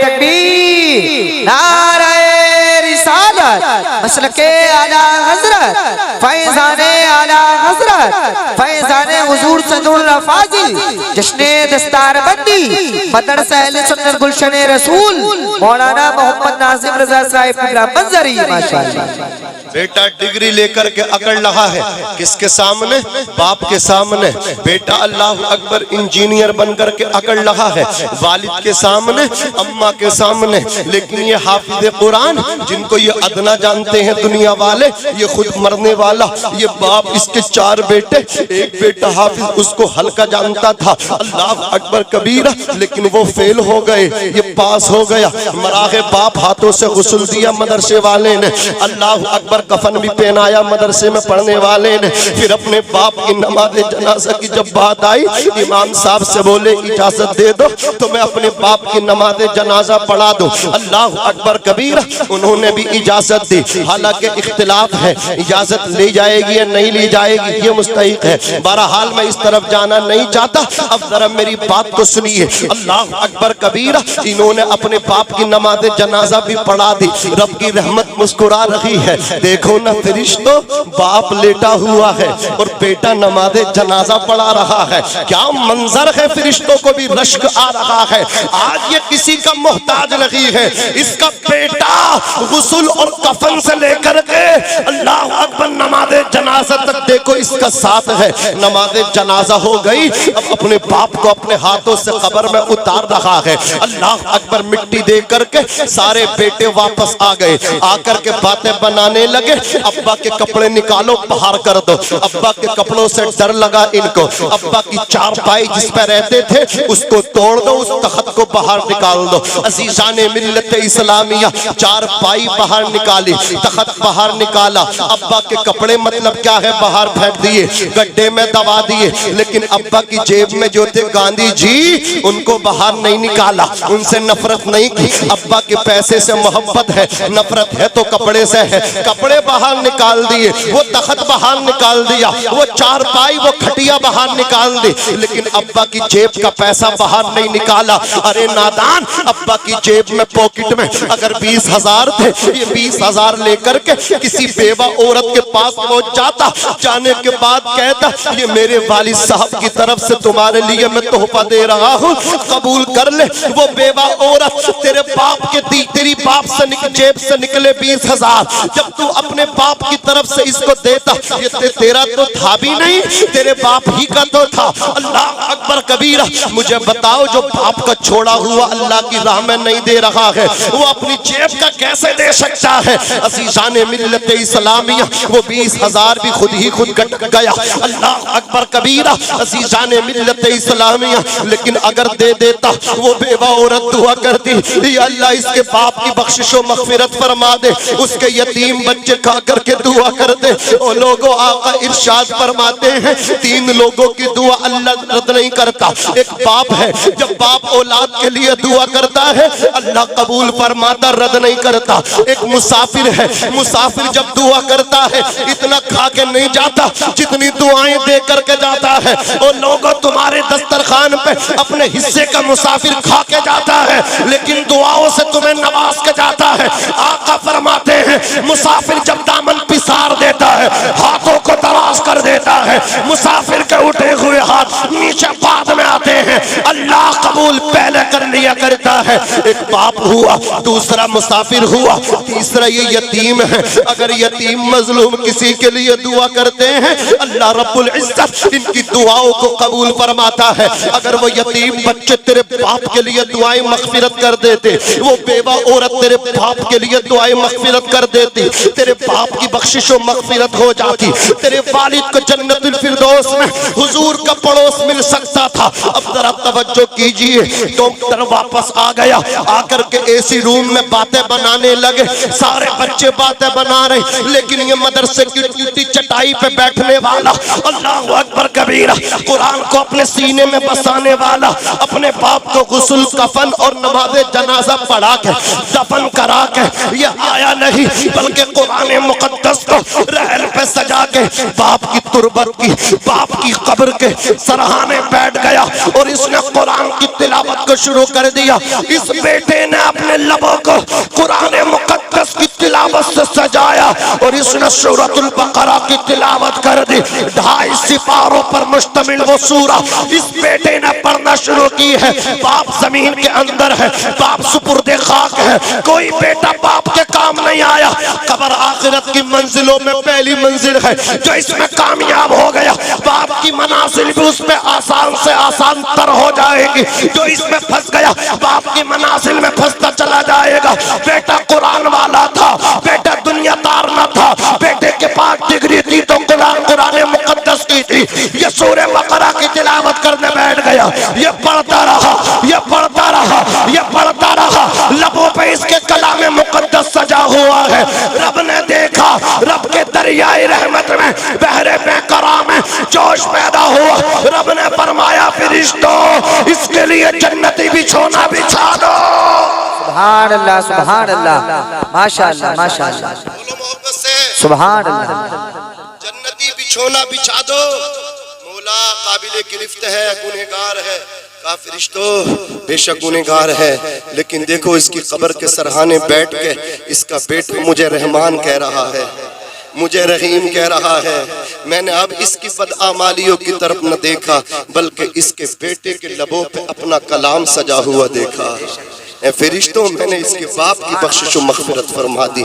Speaker 2: تکبیر، نعرہ رسالت، مسلک اعلی حضرت، فیضان اعلی حضرت، فیضان حضور صدر اللہ فاضل، جشن دستار بندی مدرسہ اہل سنت گلشن رسول مولانا محمد ناظم رضا صاحب ابراہیم منظری، ماشاءاللہ۔
Speaker 1: بیٹا ڈگری لے کر کے اکڑ رہا ہے، کس کے سامنے؟ باپ کے سامنے۔ بیٹا اللہ اکبر انجینئر بن کر کے اکڑ رہا ہے، والد کے سامنے، اماں کے سامنے۔ لیکن یہ حافظ قرآن جن کو یہ ادنا جانتے ہیں دنیا والے، یہ خود مرنے والا، یہ باپ اس کے 4 بیٹے، ایک بیٹا حافظ اس کو ہلکا جانتا تھا، اللہ اکبر کبیرہ، لیکن وہ فیل ہو گئے، یہ پاس ہو گیا۔ مراغ باپ ہاتھوں سے غسل دیا مدرسے والے نے، اللہ اکبر کفن بھی پہنایا مدرسے میں پڑھنے والے نے۔ پھر اپنے باپ کی نماز جنازہ کی جب بات آئی، امام صاحب سے بولے اجازت دے دو تو میں اپنے باپ کی نماز جنازہ پڑھا دوں۔ اللہ اکبر کبیرہ، انہوں نے بھی اجازت دی، حالانکہ اختلاف ہے اجازت لی جائے گی یا نہیں لی جائے گی یہ مستحق ہے۔ بہرحال میں اس طرف جانا نہیں چاہتا، اب ذرا میری بات کو سنیے۔ اللہ اکبر کبیرہ، انہوں نے اپنے باپ کی نماز جنازہ بھی پڑھا دی۔ رب کی رحمت مسکرا رہی ہے، دیکھو نا فرشتوں، باپ لیٹا ہوا ہے اور بیٹا نماز جنازہ پڑھا رہا ہے۔ کیا منظر ہے، فرشتوں کو بھی رشک آ رہا ہے۔ آج یہ کسی کا محتاج نہیں ہے، اس کا بیٹا غسل اور کفن سے لے کر کے اللہ اکبر نماز جنازہ جنازہ تک دیکھو اس کا ساتھ ہے. نماز جنازہ ہو گئی, اب اپنے باپ کو اپنے ہاتھوں سے قبر میں اتار رہا ہے. اللہ اکبر. مٹی دے کر کے سارے بیٹے واپس آ گئے. آ کر کے باتیں بنانے لگے. ابا کے کپڑے نکالو, باہر کر دو. ابا کے کپڑوں سے ڈر لگا ان کو. ابا کی چارپائی جس پہ رہتے تھے اس کو توڑ دو, اس تخت کو باہر نکال دو. عزیزان ملت اسلامیہ, چارپائی باہر نکالی, تخت باہر نکالا. ابا کے کپڑے مطلب کیا ہے باہر پھینک دیے, گڈھے میں دبا دیے. لیکن ابا کی جیب میں جو تھے گاندھی جی, ان کو باہر نہیں نکالا. ان سے نفرت نہیں کی. ابا کے پیسے سے محبت ہے, نفرت ہے تو کپڑے سے ہے. کپڑے باہر نکال دیے, وہ تخت باہر نکال دیا, وہ چارپائی وہ کھٹیا باہر نکال دی. لیکن ابا کی جیب کا پیسہ باہر نہیں نکالا. ارے نادان, ابا کی جیب میں پاکٹ میں اگر 20,000 تھے, یہ 20,000 لے کر کے کسی بیوہ عورت کے پاس پہنچ جاتا. جانے کے بعد کہتا یہ میرے والد صاحب کی طرف سے تمہارے لیے میں تحفہ دے رہا ہوں, قبول کر لے. وہ بیوہ عورت تیرے باپ کے تیری باپ سے جیب سے نکلے 20,000, جب تو اپنے باپ کی طرف سے اس کو دیتا, یہ تیرا تو تھا بھی نہیں, تیرے باپ ہی کا تو تھا. اللہ اکبر کبیرہ. مجھے بتاؤ جو باپ کا چھوڑا ہوا اللہ کی راہ میں نہیں دے رہا ہے, وہ اپنی جیب کا کیسے دے سکتا ہے؟ عزیزان ملت اسلامیہ, وہ 20,000 بھی خود ہی خود کٹ گیا. اللہ اکبر کبیرہ. عزیزان ملت اسلامیہ, لیکن اگر دے دیتا وہ بیوہ عورت دعا کرتی, یا اللہ اس کے باپ کی بخشش و مغفرت فرما دے, اس کے یتیم بچے کھا کر کے دعا کر دے. اور لوگوں آقا ارشاد فرماتے ہیں 3 لوگوں کی دعا اللہ رد نہیں کرتا. ایک باپ ہے, جب باپ اولاد کے لیے دعا کرتا ہے اللہ قبول فرماتا, رد نہیں کرتا. ایک مسافر ہے, مسافر جب دعا کرتا ہے اتنا کھا کے نہیں جاتا جتنی دعائیں دے کر کے جاتا ہے. اور لوگوں تمہارے دسترخوان پہ اپنے حصے کا مسافر کھا کے جاتا ہے, لیکن دعاؤں سے تمہیں نواز کے جاتا ہے. آقا فرماتے ہیں مسافر جب دامن پسار دیتا ہے, ہاتھوں کو دراز کر دیتا ہے, مسافر کے اٹھے ہوئے ہاتھ نیچے بعد میں آتے ہیں, اللہ قبول پہلے کر لیا کرتا ہے. ایک باپ ہوا, دوسرا مسافر ہوا, تیسرا یہ یتیم ہے. اگر یتیم مظلوم کسی کے لیے دعا کرتے ہیں اللہ رب العزت ان کی دعاؤں کو قبول فرماتا ہے. اگر وہ یتیم بچے تیرے باپ کے لیے دعائیں مغفرت کر دیتے, وہ بیوہ عورت تیرے باپ کے لیے دعائیں مغفرت کر دیتی, تیرے باپ کی بخشش و مغفرت ہو جاتی. تیرے والد کو جنت الفردوس میں حضور کا پڑوس مل سکتا تھا. اب ذرا توجہ کیجئے, ڈاکٹر واپس آ گیا, آ کر کے ایسی روم میں باتیں بنانے لگے. سارے بچے باتیں بنا رہے, لیکن یہ مدرسے کی چٹائی پہ بیٹھنے والا, اللہ اکبر کبیرہ, قرآن کو اپنے سینے میں بسانے والا, اپنے باپ کو غسل کفن اور نماز جنازہ پڑھا کے دفن کرا کے یہ آیا نہیں, بلکہ قرآن مقدس کو رحل پہ سجا کے باپ کی تربت کی, باپ کی قبر کے سرہانے بیٹھ گیا اور اس نے قرآن کی تلاوت کو شروع کر دیا. اس بیٹے نے اپنے لبوں کو قرآن مقدس کی تلاوت سے سجایا اور اس نے سورۃ البقرہ کی تلاوت کر دی. 2.5 سپاروں پر مشتمل وہ سورہ اس بیٹے نے پڑھنا شروع کی ہے. باپ زمین کے اندر ہے, باپ سپرد خاک ہے, کوئی بیٹا باپ کے کام نہیں آیا. قبر آخرت کی منزلوں میں پہلی منزل ہے, جو اس میں کامیاب ہو گیا باپ کی منازل بھی اس میں آسان سے آسان تر ہو جائے گی. جو اس میں پھنس گیا باپ کی منازل میں پھنستا چلا جائے گا. بیٹا قرآن والا تھا, بیٹا دنیا دار نہ تھا, بیٹے کے پاس ڈگری تھی تو قرآن مقدس کی تھی. یہ سورہ بقرہ کی تلاوت کرنے بیٹھ گیا, یہ پڑھتا رہا, یہ پڑھتا رہا, یہ پڑھتا رہا, لبوں پہ اس کے کلام مقدس سجا ہوا ہے. رب نے دیکھا, رب کے دریائے رحمت میں بحر بے قرار میں جوش پیدا ہوا. رب نے فرمایا فرشتوں اس کے لیے جنتی بچھونا بچھا دو.
Speaker 2: سبحان اللہ, سبحان اللہ, ماشاءاللہ, ماشاءاللہ, سبحان اللہ.
Speaker 1: جنتی بچھونا بچھا دو. مولا قابل گرفت ہے, گنہگار ہے, کہا فرشتوں بے شک گنہگار ہے, لیکن دیکھو اس کی قبر کے سرہانے بیٹھ کے اس کا بیٹا مجھے رحمان کہہ رہا ہے, مجھے رحیم کہہ رہا ہے. میں نے اب اس کی بدعمالیوں کی طرف نہ دیکھا, بلکہ اس کے بیٹے کے لبوں پہ اپنا کلام سجا ہوا دیکھا. اے فرشتوں میں نے اس کے باپ کی بخشش و مغفرت فرما دی.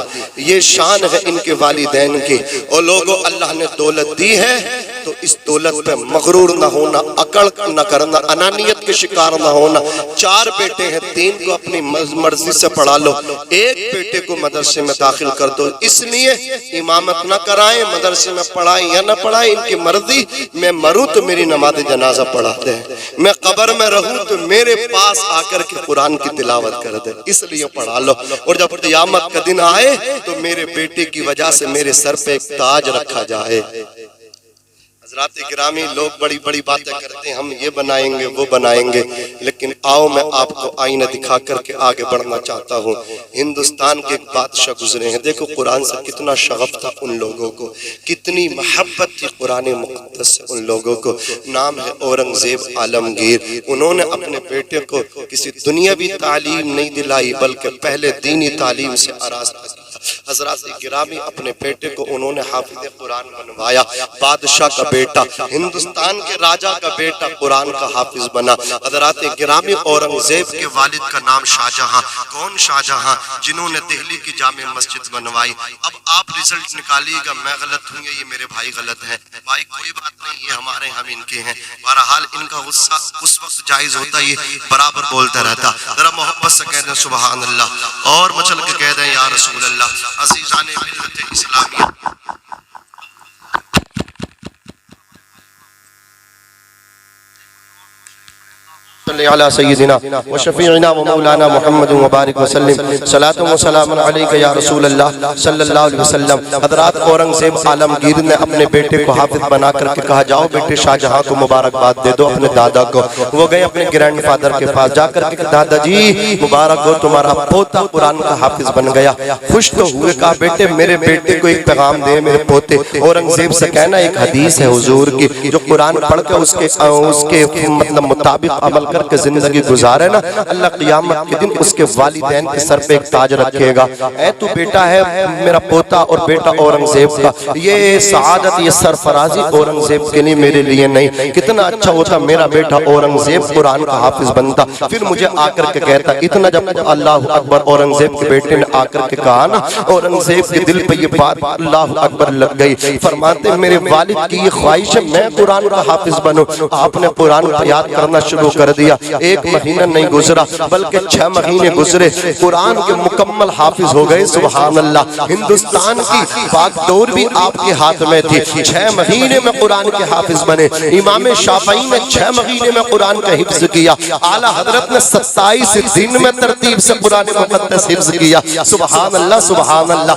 Speaker 1: یہ شان ہے ان کے والدین کی. اور لوگوں اللہ نے دولت دی ہے تو اس دولت پہ مغرور نہ ہونا, اکڑ نہ کرنا, انانیت کے شکار نہ ہونا. 4 بیٹے ہیں, 3 کو اپنی مرضی سے پڑھا لو, 1 بیٹے کو مدرسے میں داخل کر دو. اس لیے امامت نہ کرائیں, مدرسے میں پڑھائیں یا نہ پڑھائیں ان کی مرضی. میں مروں تو میری نماز جنازہ پڑھاتے ہیں, میں قبر میں رہوں تو میرے پاس آ کر کے قرآن کی تلاوت کر دے, اس لیے پڑھا لو. اور جب قیامت کا دن آئے تو میرے بیٹے کی وجہ سے میرے سر پہ ایک تاج رکھا جائے. حضرات گرامی, لوگ بڑی بڑی باتیں کرتے ہیں, ہم یہ بنائیں گے وہ بنائیں گے, لیکن آؤ میں آپ کو آئینہ دکھا کر کے آگے بڑھنا چاہتا ہوں. ہندوستان کے ایک بادشاہ گزرے ہیں, دیکھو قرآن سے کتنا شغف تھا ان لوگوں کو, کتنی محبت تھی قرآن مقدس سے ان لوگوں کو. نام ہے اورنگزیب عالمگیر. انہوں نے اپنے بیٹے کو کسی دنیاوی تعلیم نہیں دلائی بلکہ پہلے دینی تعلیم سے آراستہ کیا. حضرات گرامی, اپنے بیٹے کو انہوں نے حافظ قرآن بنوایا. بادشاہ کا بیٹا, ہندوستان کے راجہ کا بیٹا قرآن کا حافظ بنا. حضرات گرامی, اورنگزیب کے والد کا نام شاہجہاں. کون شاہجہاں؟ جنہوں نے دہلی کی جامع مسجد بنوائی. اب آپ رزلٹ نکالیے گا, میں غلط ہوں یا یہ میرے بھائی غلط ہیں. بھائی کوئی بات نہیں, یہ ہمارے ہم ان کے ہیں. بہرحال ان کا غصہ اس وقت جائز ہوتا, یہ برابر بولتا رہتا. ذرا محبت سے کہہ دیں سبحان اللہ, اور مچل کے کہہ دیں یا رسول اللہ. عزیزان ملت اسلامیہ, صلی علی سیدنا و شفیعنا و مولانا محمد مبارک وسلم. صلاۃ و سلام علیک یا رسول اللہ صلی اللہ علیہ وسلم. حضرات اورنگزیب عالمگیر نے اپنے بیٹے کو حافظ بنا کر کے کہا, جاؤ بیٹے شاہجہاں کو مبارکباد دے دو اپنے دادا کو. وہ گئے اپنے گرینڈ فادر کے پاس, جا کر کے دادا جی مبارک ہو, تمہارا پوتا قرآن کا حافظ بن گیا. خوش تو ہوئے, کہا بیٹے میرے بیٹے کو ایک پیغام دے میرے پوتے. اورنگزیب سے کہنا, ایک حدیث ہے حضور کی, جو قرآن پڑھ کے اس کے مطلب مطابق عمل کر کے زندگی گزارے نا, اللہ قیامت کے دن اس کے والدین کے سر پہ ایک تاج رکھے گا. اے تو بیٹا ہے میرا پوتا اور بیٹا اورنگزیب کا, یہ سعادت یہ سرفرازی اورنگزیب کے لیے میرے لیے نہیں. کتنا اچھا ہوتا میرا بیٹا اورنگزیب قرآن کا حافظ بنتا, پھر مجھے آ کر کے کہتا. اتنا جب اللہ اکبر اورنگزیب کے بیٹے نے آ کر کے کہا نا, اورنگزیب کے دل پہ یہ بات اللہ اکبر لگ گئی. فرماتے میرے والد کی یہ خواہش ہے میں قرآن کا حافظ بنوں. آپ نے قرآن کو یاد کرنا شروع کر دیا. 1 مہینہ نہیں گزرا بلکہ 6 مہینے گزرے, قرآن کے مکمل حافظ ہو گئے. سبحان اللہ, ہندوستان کی باغ ڈور بھی آپ کے ہاتھ میں تھی. 6 مہینے میں قرآن کے حافظ بنے. امام شافعی نے 6 مہینے میں قرآن کا حفظ کیا. اعلیٰ حضرت نے 27 دن میں ترتیب سے قرآن مقدس حفظ کیا. سبحان اللہ سبحان اللہ.